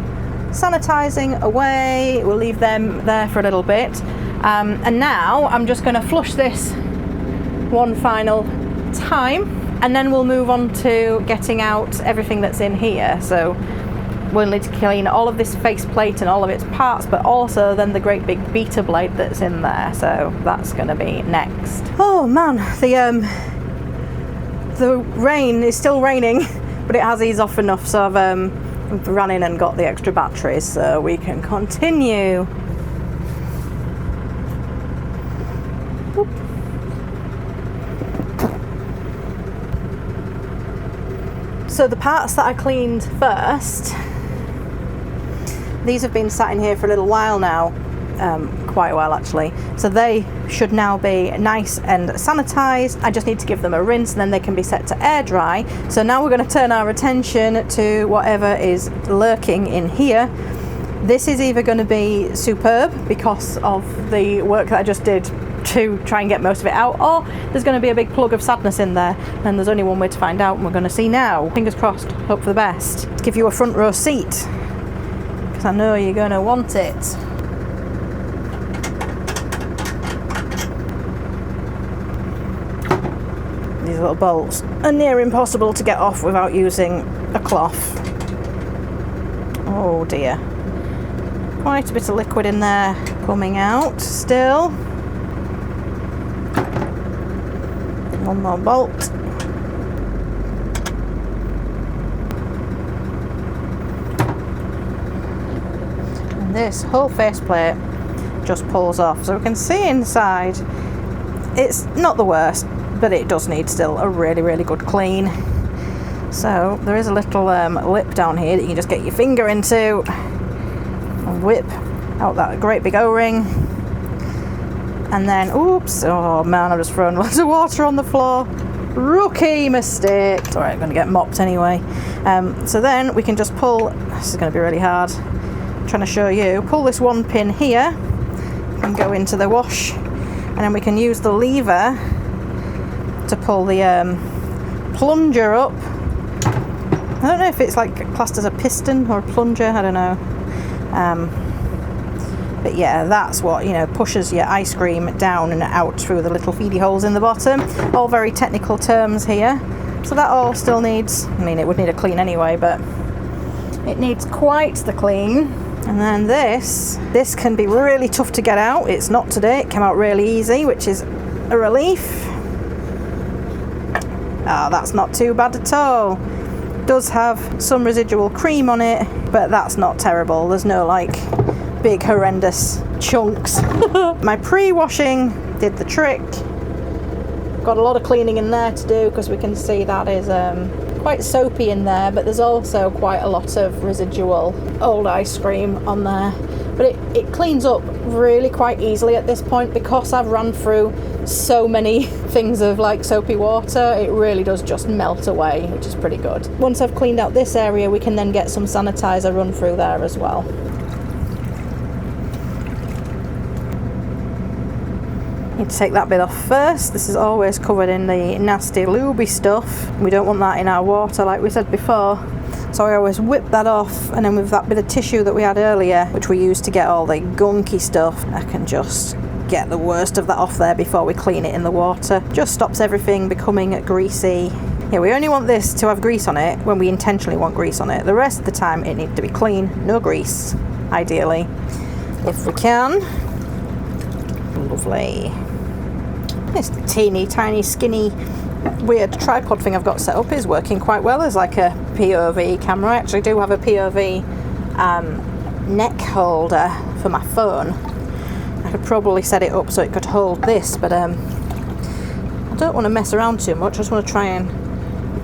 sanitizing away. We'll leave them there for a little bit. And now I'm just going to flush this one final time, and then we'll move on to getting out everything that's in here. So we'll need to clean all of this faceplate and all of its parts, but also then the great big beater blade that's in there. So that's going to be next. Oh man, the rain is still raining, but it has eased off enough, so I've run in and got the extra batteries so we can continue. Boop. So the parts that I cleaned first, these have been sat in here for a little while now, quite a while actually, so they should now be nice and sanitized. I just need to give them a rinse and then they can be set to air dry. So now we're going to turn our attention to whatever is lurking in here. This is either going to be superb because of the work that I just did to try and get most of it out, or there's going to be a big plug of sadness in there, and there's only one way to find out, and we're going to see now. Fingers crossed, hope for the best. To give you a front row seat, because I know you're going to want it. These little bolts are near impossible to get off without using a cloth. Oh dear. Quite a bit of liquid in there coming out still. One more bolt. And this whole faceplate just pulls off, so we can see inside. It's not the worst, but it does need still a really good clean. So there is a little lip down here that you can just get your finger into and whip out that great big O-ring. And then, oops, oh man, I've just thrown loads of water on the floor. Rookie mistake. It's alright, I'm going to get mopped anyway. So then we can just pull, this is going to be really hard, I'm trying to show you, pull this one pin here and go into the wash. And then we can use the lever to pull the plunger up. I don't know if it's like classed as a piston or a plunger, I don't know. But yeah, that's what, you know, pushes your ice cream down and out through the little feedy holes in the bottom. All very technical terms here. So that all still needs, I mean, it would need a clean anyway, but it needs quite the clean. And then this can be really tough to get out. It's not today, it came out really easy, which is a relief. Ah, that's not too bad at all. It does have some residual cream on it, but that's not terrible. There's no like big horrendous chunks. My pre-washing did the trick. Got a lot of cleaning in there to do because we can see that is quite soapy in there, but there's also quite a lot of residual old ice cream on there. But it cleans up really quite easily at this point because I've run through so many things of like soapy water. It really does just melt away, which is pretty good. Once I've cleaned out this area, we can then get some sanitizer run through there as well. Need to take that bit off first. This is always covered in the nasty lubey stuff. We don't want that in our water like we said before. So I always whip that off, and then with that bit of tissue that we had earlier, which we used to get all the gunky stuff, I can just get the worst of that off there before we clean it in the water. Just stops everything becoming greasy. Yeah, we only want this to have grease on it when we intentionally want grease on it. The rest of the time it needs to be clean, no grease, ideally, if we can. Lovely. This teeny tiny skinny weird tripod thing I've got set up is working quite well as like a POV camera. I actually do have a POV neck holder for my phone. I could probably set it up so it could hold this, but I don't want to mess around too much. I just want to try and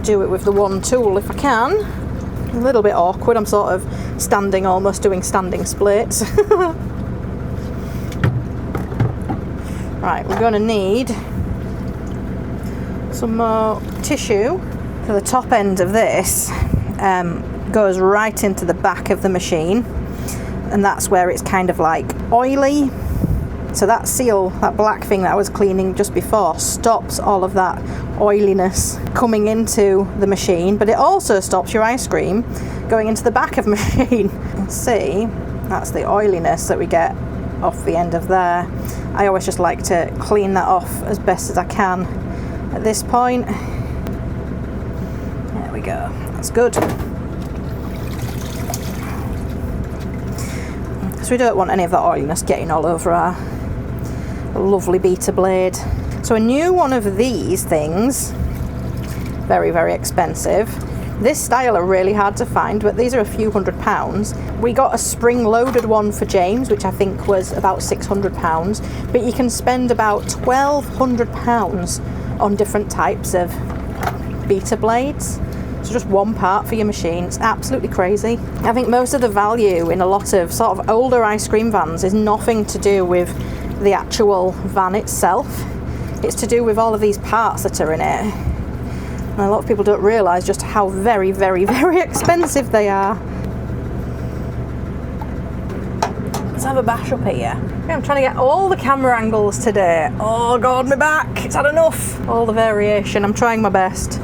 do it with the one tool if I can. A little bit awkward, I'm sort of standing, almost doing standing splits. Right, we're going to need some more tissue. So the top end of this goes right into the back of the machine, and that's where it's kind of like oily. So that seal, that black thing that I was cleaning just before, stops all of that oiliness coming into the machine, but it also stops your ice cream going into the back of the machine. See, that's the oiliness that we get off the end of there. I always just like to clean that off as best as I can at this point. There we go, that's good. because we don't want any of that oiliness getting all over our lovely beater blade. So a new one of these things, very, very expensive. This style are really hard to find, but these are a few £100s. We got a spring-loaded one for James, which I think was about £600, but you can spend about £1,200 on different types of beater blades. So just one part for your machine. It's absolutely crazy. I think most of the value in a lot of sort of older ice cream vans is nothing to do with the actual van itself. It's to do with all of these parts that are in it. And a lot of people don't realise just how very, very, very expensive they are. Let's have a bash up here. I'm trying to get all the camera angles today. Oh God, my back, it's had enough. All the variation, I'm trying my best.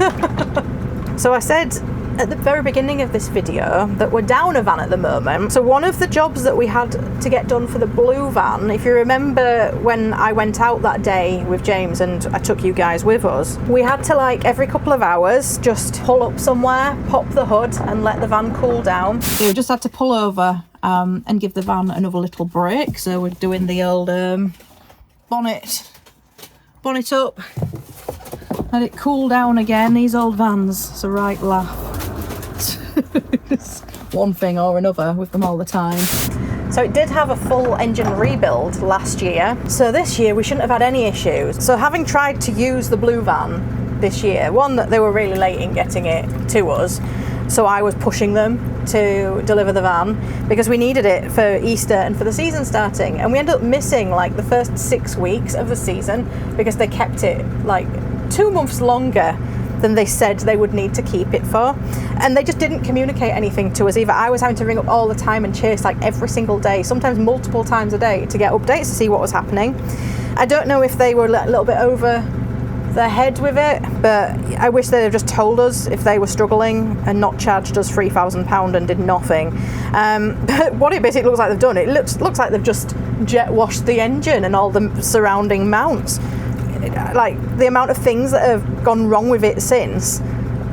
So I said at the very beginning of this video that we're down a van at the moment. So one of the jobs that we had to get done for the blue van, if you remember when I went out that day with James and I took you guys with us, we had to, like, every couple of hours just pull up somewhere, pop the hood and let the van cool down. So we just had to pull over and give the van another little break. So we're doing the old bonnet up, let it cool down again. These old vans, it's a right laugh. One thing or another with them all the time. So it did have a full engine rebuild last year, so this year we shouldn't have had any issues. So having tried to use the blue van this year, one, that they were really late in getting it to us, so I was pushing them to deliver the van because we needed it for Easter and for the season starting, and we ended up missing like the first 6 weeks of the season because they kept it like 2 months longer than they said they would need to keep it for, and they just didn't communicate anything to us either. I was having to ring up all the time and chase like every single day, sometimes multiple times a day, to get updates to see what was happening. I don't know if they were a little bit over their head with it, but I wish they'd have just told us if they were struggling and not charged us £3,000 and did nothing. But what it basically looks like they've done, it looks like they've just jet washed the engine and all the surrounding mounts. Like, the amount of things that have gone wrong with it since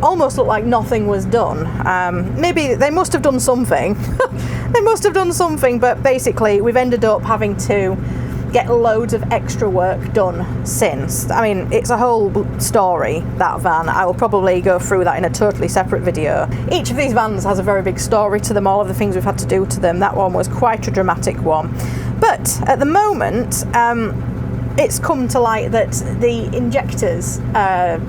almost look like nothing was done. Maybe they must have done something. They must have done something, but basically we've ended up having to get loads of extra work done since. I mean, it's a whole story, that van. I will probably go through that in a totally separate video. Each of these vans has a very big story to them, all of the things we've had to do to them. That one was quite a dramatic one. But at the moment, it's come to light that the injectors are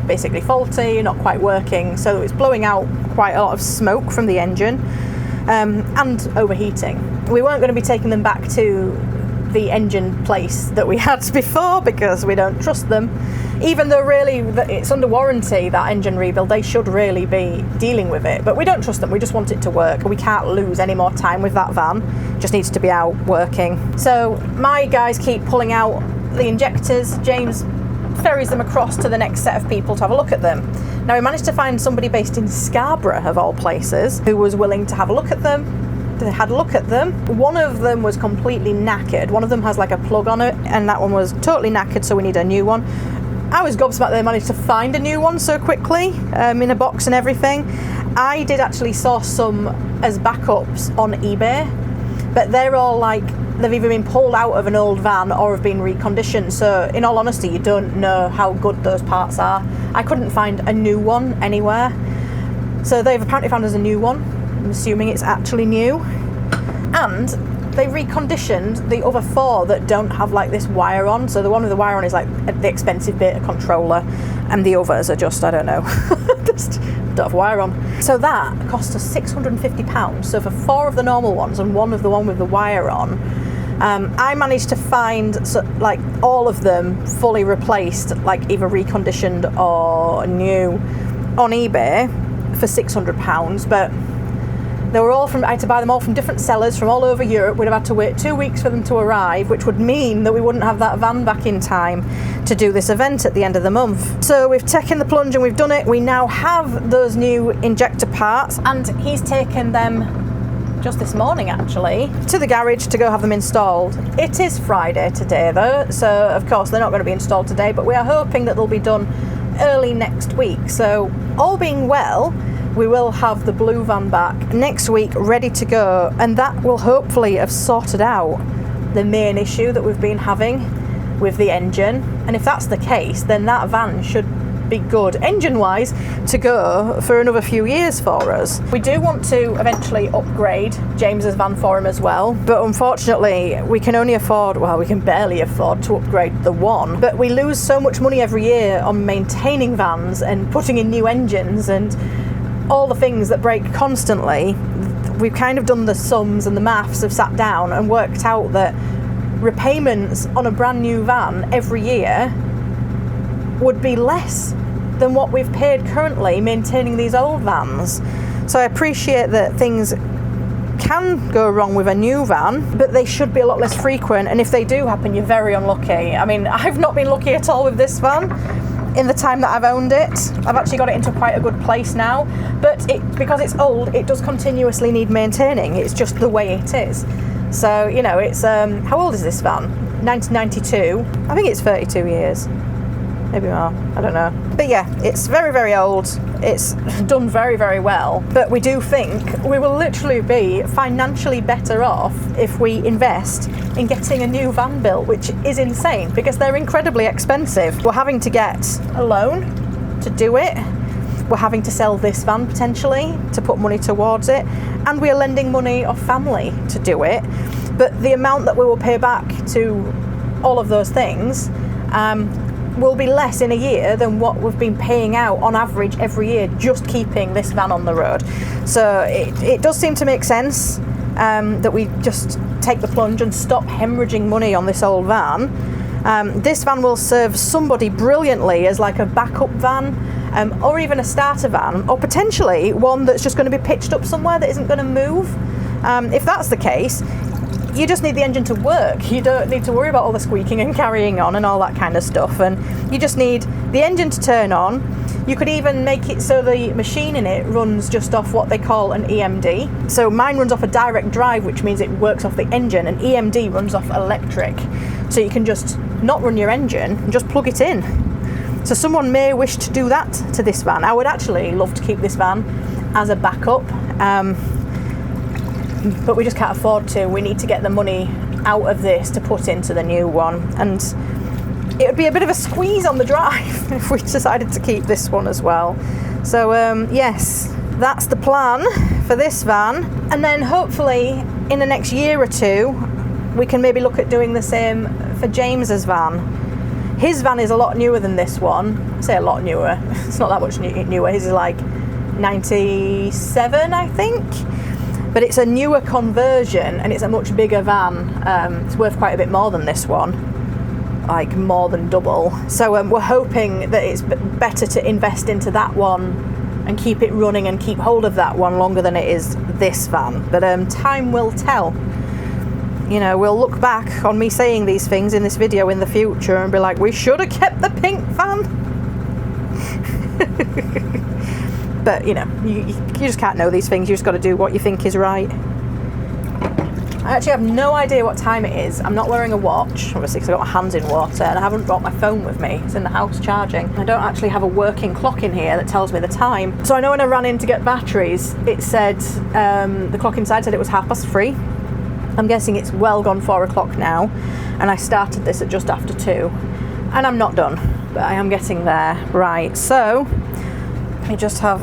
basically faulty, not quite working, so it's blowing out quite a lot of smoke from the engine and overheating. We weren't going to be taking them back to the engine place that we had before because we don't trust them, even though really it's under warranty, that engine rebuild. They should really be dealing with it, but we don't trust them. We just want it to work. We can't lose any more time with that van. It just needs to be out working. So my guys keep pulling out the injectors. James ferries them across to the next set of people to have a look at them. Now, we managed to find somebody based in Scarborough, of all places, who was willing to have a look at them. They had a look at them. One of them was completely knackered. One of them has like a plug on it, and that one was totally knackered, so we need a new one. I was gobsmacked they managed to find a new one so quickly, in a box and everything. I did actually source some as backups on eBay, but they're all like, they've either been pulled out of an old van or have been reconditioned, so in all honesty you don't know how good those parts are. I couldn't find a new one anywhere, so they've apparently found us a new one. I'm assuming it's actually new, and they reconditioned the other 4 that don't have like this wire on. So the one with the wire on is like the expensive bit, a controller, and the others are just, I don't know, just don't have wire on. So that cost us £650. So for 4 of the normal ones and one of the one with the wire on, I managed to find like all of them fully replaced, like either reconditioned or new, on eBay for £600, but they were all I had to buy them all from different sellers from all over Europe. We'd have had to wait 2 weeks for them to arrive, which would mean that we wouldn't have that van back in time to do this event at the end of the month. So we've taken the plunge and we've done it. We now have those new injector parts, and he's taken them just this morning actually to the garage to go have them installed. It is Friday today though, so of course they're not going to be installed today, but we are hoping that they'll be done early next week. So all being well, we will have the blue van back next week ready to go, and that will hopefully have sorted out the main issue that we've been having with the engine. And if that's the case, then that van should be good engine wise to go for another few years for us. We do want to eventually upgrade James's van for him as well, but unfortunately we can only afford, well, we can barely afford to upgrade the one, but we lose so much money every year on maintaining vans and putting in new engines and all the things that break constantly. We've kind of done the sums and the maths, have sat down and worked out that repayments on a brand new van every year would be less than what we've paid currently maintaining these old vans. So I appreciate that things can go wrong with a new van, but they should be a lot less frequent, and if they do happen, you're very unlucky. I mean, I've not been lucky at all with this van in the time that I've owned it. I've actually got it into quite a good place now, but because it's old, it does continuously need maintaining. It's just the way it is. So, you know, it's how old is this van? 1992. I think it's 32 years. Maybe more, I don't know. But yeah, it's very, very old. It's done very, very well. But we do think we will literally be financially better off if we invest in getting a new van built, which is insane because they're incredibly expensive. We're having to get a loan to do it. We're having to sell this van potentially to put money towards it. And we are lending money off family to do it. But the amount that we will pay back to all of those things will be less in a year than what we've been paying out on average every year just keeping this van on the road. So it does seem to make sense that we just take the plunge and stop hemorrhaging money on this old van. This van will serve somebody brilliantly as like a backup van, or even a starter van, or potentially one that's just going to be pitched up somewhere that isn't going to move. If that's the case, you just need the engine to work. You don't need to worry about all the squeaking and carrying on and all that kind of stuff, and you just need the engine to turn on. You could even make it so the machine in it runs just off what they call an EMD. So mine runs off a direct drive, which means it works off the engine, and EMD runs off electric. So you can just not run your engine and just plug it in. So someone may wish to do that to this van. I would actually love to keep this van as a backup, but we just can't afford to. We need to get the money out of this to put into the new one, and it would be a bit of a squeeze on the drive if we decided to keep this one as well. So yes, that's the plan for this van, and then hopefully in the next year or two we can maybe look at doing the same for James's van. His van is a lot newer than this one. I say a lot newer, it's not that much newer. His is like 97, I think. But it's a newer conversion and it's a much bigger van. It's worth quite a bit more than this one, like more than double. So we're hoping that it's better to invest into that one and keep it running and keep hold of that one longer than it is this van. But time will tell. You know, we'll look back on me saying these things in this video in the future and be like, we should have kept the pink van. But, you know, you just can't know these things. You just got to do what you think is right. I actually have no idea what time it is. I'm not wearing a watch, obviously, because I've got my hands in water, and I haven't brought my phone with me. It's in the house charging. I don't actually have a working clock in here that tells me the time. So I know when I ran in to get batteries, it said, the clock inside said it was 3:30. I'm guessing it's well gone 4 o'clock now, and I started this at just after 2. And I'm not done, but I am getting there. Right, so let me just have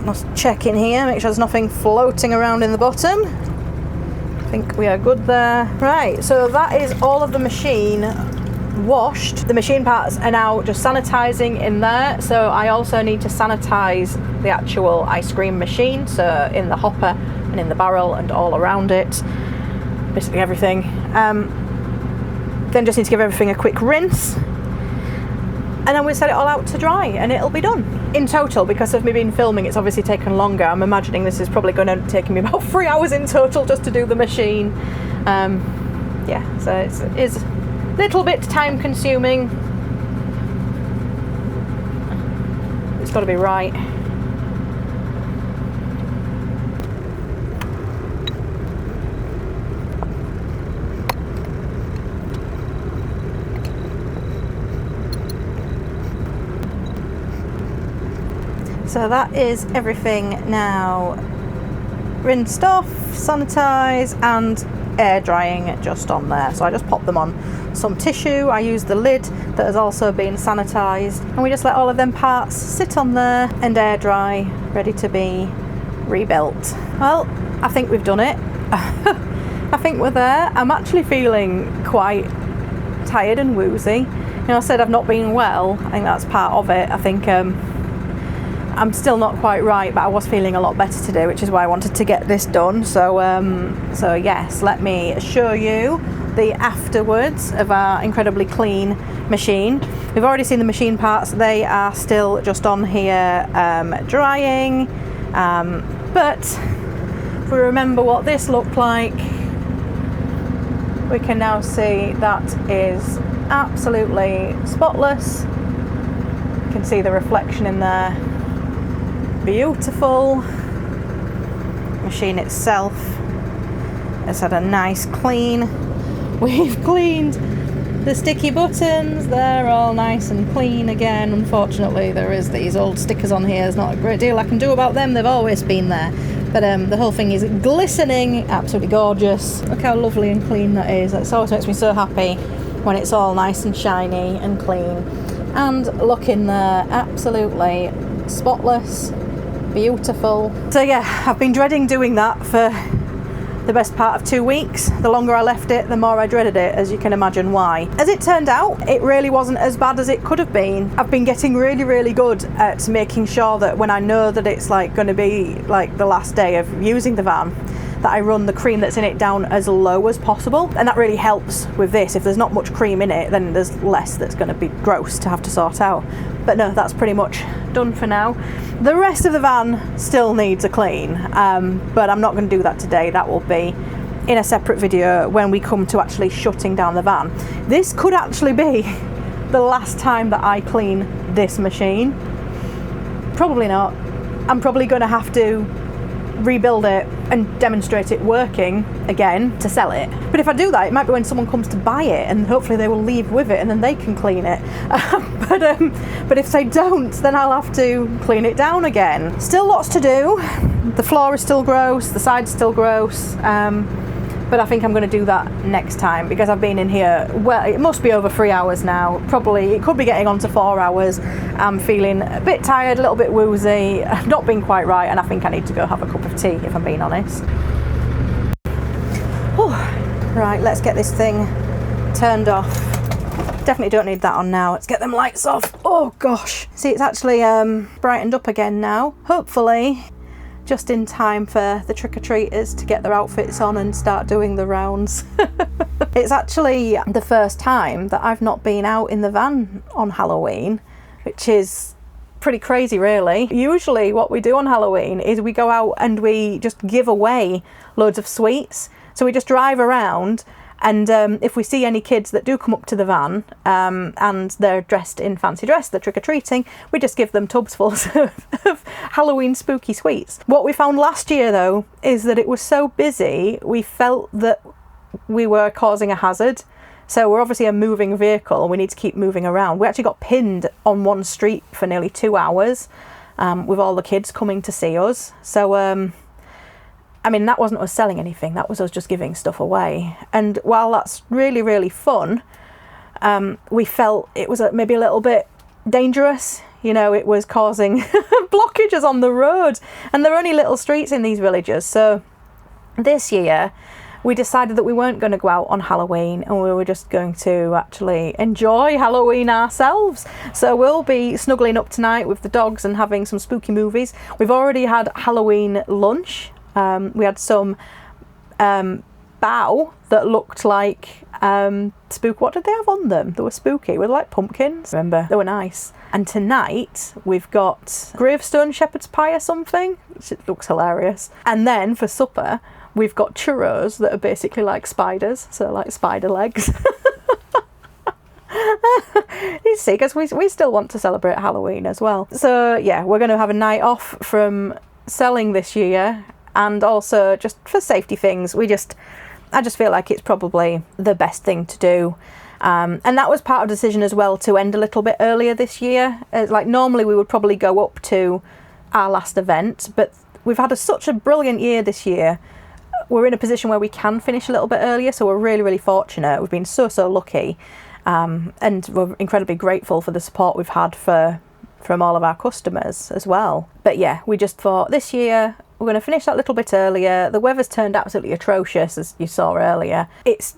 a check in here, make sure there's nothing floating around in the bottom. I think we are good there. Right, so that is all of the machine washed. The machine parts are now just sanitizing in there, so I also need to sanitize the actual ice cream machine, so in the hopper and in the barrel and all around it, basically everything. Then just need to give everything a quick rinse, and then we'll set it all out to dry and it'll be done. In total, because of me being filming, it's obviously taken longer. I'm imagining this is probably going to take me about 3 hours in total just to do the machine. Yeah, so it is a little bit time consuming. It's got to be right. So that is everything now rinsed off, sanitised and air drying just on there. So I just pop them on some tissue. I use the lid that has also been sanitised, and we just let all of them parts sit on there and air dry, ready to be rebuilt. Well, I think we've done it. I think we're there. I'm actually feeling quite tired and woozy. You know, I said I've not been well. I think that's part of it. I think I'm still not quite right, but I was feeling a lot better today, which is why I wanted to get this done. So yes, let me show you the afterwards of our incredibly clean machine. We've already seen the machine parts. They are still just on here drying. But if we remember what this looked like, we can now see that is absolutely spotless. You can see the reflection in there. Beautiful. Machine itself has had a nice clean. We've cleaned the sticky buttons. They're all nice and clean again. Unfortunately, there is these old stickers on here. There's not a great deal I can do about them. They've always been there. But the whole thing is glistening, absolutely gorgeous. Look how lovely and clean that is. It always makes me so happy when it's all nice and shiny and clean. And look in there, absolutely spotless, beautiful. So yeah, I've been dreading doing that for the best part of 2 weeks. The longer I left it, the more I dreaded it, as you can imagine why. As it turned out, it really wasn't as bad as it could have been. I've been getting really, really good at making sure that when I know that it's like going to be like the last day of using the van, that I run the cream that's in it down as low as possible, and that really helps with this. If there's not much cream in it, then there's less that's going to be gross to have to sort out. But no, that's pretty much done for now. The rest of the van still needs a clean, but I'm not going to do that today. That will be in a separate video when we come to actually shutting down the van. This could actually be the last time that I clean this machine. Probably not. I'm probably going to have to rebuild it and demonstrate it working again to sell it. But if I do that, it might be when someone comes to buy it, and hopefully they will leave with it and then they can clean it. But if they don't, then I'll have to clean it down again. Still lots to do. The floor is still gross, the side's still gross. But I think I'm going to do that next time, because I've been in here, well, it must be over 3 hours now. Probably, it could be getting on to 4 hours. I'm feeling a bit tired, a little bit woozy, not been quite right, and I think I need to go have a cup of tea, if I'm being honest. Whew. Right, let's get this thing turned off. Definitely don't need that on now. Let's get them lights off. Oh gosh. See, it's actually brightened up again now. Hopefully just in time for the trick-or-treaters to get their outfits on and start doing the rounds. It's actually the first time that I've not been out in the van on Halloween, which is pretty crazy really. Usually what we do on Halloween is we go out and we just give away loads of sweets. So we just drive around, and if we see any kids that do come up to the van and they're dressed in fancy dress, they're trick-or-treating, we just give them tubs full of Halloween spooky sweets. What we found last year though is that it was so busy, we felt that we were causing a hazard. So we're obviously a moving vehicle and we need to keep moving around. We actually got pinned on one street for nearly 2 hours with all the kids coming to see us. So I mean, that wasn't us selling anything, that was us just giving stuff away. And while that's really, really fun, we felt it was maybe a little bit dangerous. You know, it was causing blockages on the road, and there are only little streets in these villages. So this year, we decided that we weren't going to go out on Halloween, and we were just going to actually enjoy Halloween ourselves. So we'll be snuggling up tonight with the dogs and having some spooky movies. We've already had Halloween lunch. We had some bao that looked like spook. What did they have on them? They were spooky. They were like pumpkins. Remember, they were nice. And tonight we've got gravestone shepherd's pie or something, which looks hilarious. And then for supper we've got churros that are basically like spiders, so like spider legs. You see, because we still want to celebrate Halloween as well. So yeah, we're going to have a night off from selling this year. And also just for safety things, I just feel like it's probably the best thing to do. And that was part of the decision as well to end a little bit earlier this year. Like normally we would probably go up to our last event, but we've had such a brilliant year this year. We're in a position where we can finish a little bit earlier, so we're really, really fortunate. We've been so lucky, and we're incredibly grateful for the support we've had from all of our customers as well. But yeah, we just thought this year we're going to finish that little bit earlier. The weather's turned absolutely atrocious, as you saw earlier. It's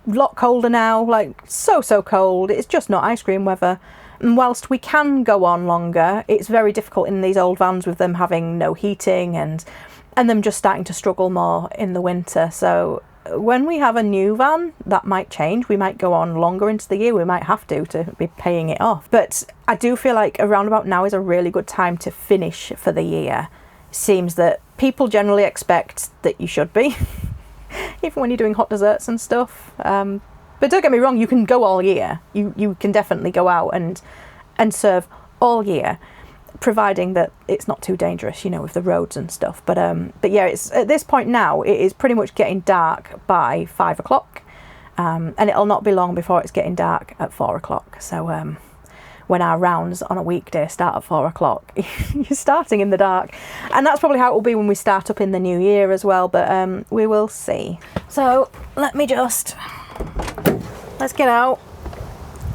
a lot colder now, like so cold. It's just not ice cream weather. And whilst we can go on longer, it's very difficult in these old vans with them having no heating and them just starting to struggle more in the winter. So when we have a new van, that might change. We might go on longer into the year. We might have to be paying it off. But I do feel like around about now is a really good time to finish for the year. It seems that people generally expect that you should be, even when you're doing hot desserts and stuff. But don't get me wrong, you can go all year. You can definitely go out and serve all year, providing that it's not too dangerous, you know, with the roads and stuff. But yeah, it's at this point now, it is pretty much getting dark by 5 o'clock, and it'll not be long before it's getting dark at 4 o'clock. So when our rounds on a weekday start at 4 o'clock, you're starting in the dark, and that's probably how it will be when we start up in the new year as well. But we will see. So let's get out.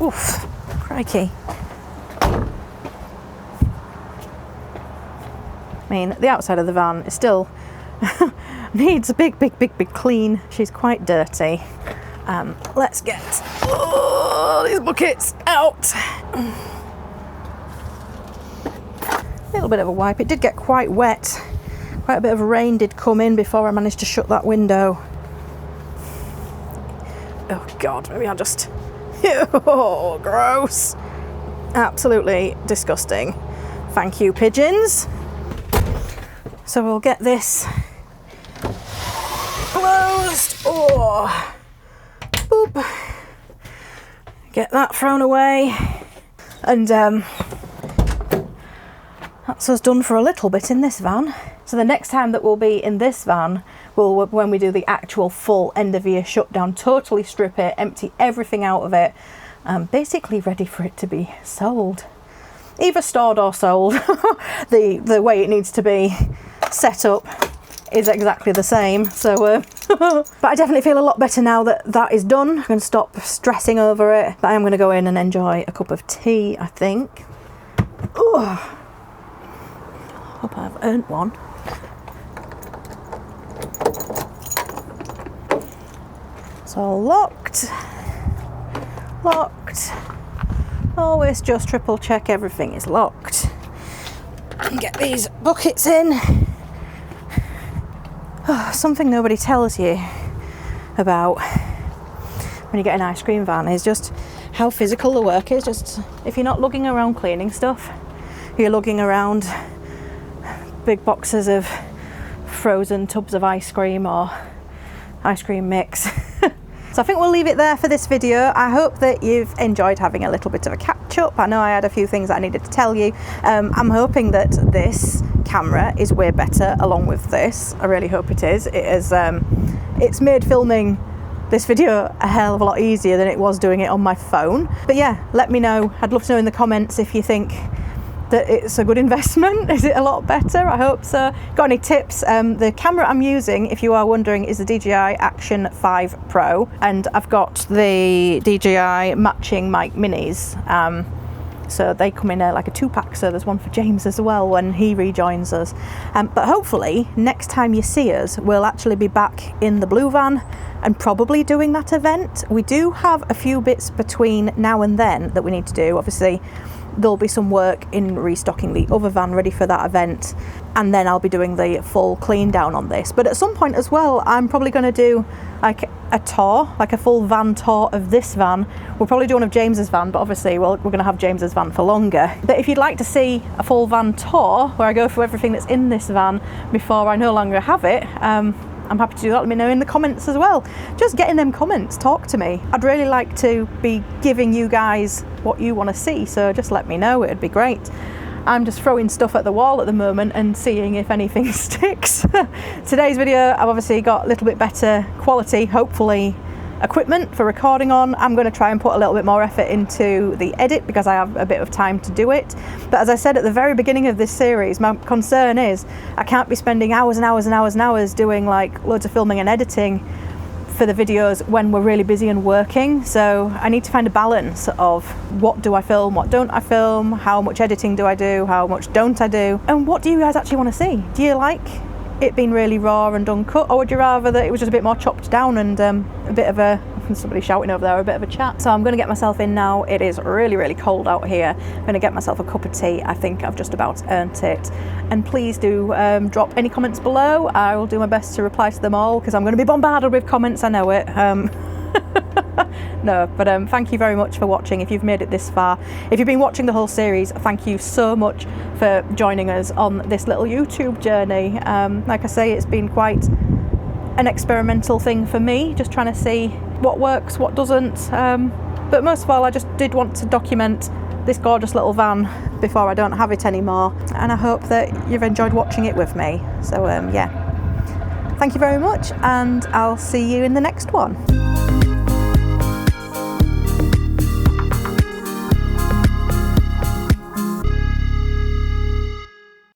Oof, crikey. I mean, the outside of the van is still needs a big clean. She's quite dirty. Let's get these buckets out. A little bit of a wipe. It did get quite wet. Quite a bit of rain did come in before I managed to shut that window. Oh God, maybe I'll just... Oh, gross. Absolutely disgusting. Thank you, pigeons. So we'll get this closed. Oh, boop. Get that thrown away. And that's us done for a little bit in this van. So the next time that we'll be in this van, when we do the actual full end of year shutdown, totally strip it, empty everything out of it, basically ready for it to be sold. Either stored or sold. The way it needs to be set up is exactly the same. So but I definitely feel a lot better now that that is done. I'm going to stop stressing over it, but I am going to go in and enjoy a cup of tea, I think. Ooh. Hope I've earned one. It's all locked. Always just triple check everything is locked. And get these buckets in. Oh, something nobody tells you about when you get an ice cream van is just how physical the work is. Just if you're not lugging around cleaning stuff, you're lugging around big boxes of frozen tubs of ice cream or ice cream mix. So I think we'll leave it there for this video. I hope that you've enjoyed having a little bit of a catch up. I know I had a few things that I needed to tell you. I'm hoping that this camera is way better along with this. I really hope it is. It's made filming this video a hell of a lot easier than it was doing it on my phone. But yeah, let me know. I'd love to know in the comments if you think that it's a good investment. Is it a lot better? I hope so. Got any tips? The camera I'm using, if you are wondering, is the DJI Action 5 Pro, and I've got the DJI matching mic minis. So they come in like a 2-pack, so there's one for James as well when he rejoins us. But hopefully next time you see us, we'll actually be back in the blue van and probably doing that event. We do have a few bits between now and then that we need to do. Obviously there'll be some work in restocking the other van ready for that event, and then I'll be doing the full clean down on this. But at some point as well, I'm probably going to do like a tour, like a full van tour of this van. We'll probably do one of James's van, but obviously we're going to have James's van for longer. But if you'd like to see a full van tour where I go through everything that's in this van before I no longer have it, I'm happy to do that. Let me know in the comments as well. Just get in them comments, talk to me. I'd really like to be giving you guys what you want to see, so just let me know, it'd be great. I'm just throwing stuff at the wall at the moment and seeing if anything sticks. Today's video, I've obviously got a little bit better quality, hopefully equipment for recording on. I'm going to try and put a little bit more effort into the edit because I have a bit of time to do it. But as I said at the very beginning of this series, my concern is I can't be spending hours and hours and hours and hours doing like loads of filming and editing for the videos when we're really busy and working. So I need to find a balance of what do I film, what don't I film, how much editing do I do, how much don't I do, and what do you guys actually want to see? Do you like it being really raw and uncut, or would you rather that it was just a bit more chopped down and a bit of a, somebody shouting over there, a bit of a chat? So I'm going to get myself in now. It is really, really cold out here. I'm going to get myself a cup of tea. I think I've just about earned it. And please do drop any comments below. I will do my best to reply to them all because I'm going to be bombarded with comments, I know it. No, but thank you very much for watching. If you've made it this far, if you've been watching the whole series, thank you so much for joining us on this little YouTube journey. Like I say, it's been quite an experimental thing for me, just trying to see what works, what doesn't. But most of all, I just did want to document this gorgeous little van before I don't have it anymore. And I hope that you've enjoyed watching it with me. So yeah, thank you very much, and I'll see you in the next one.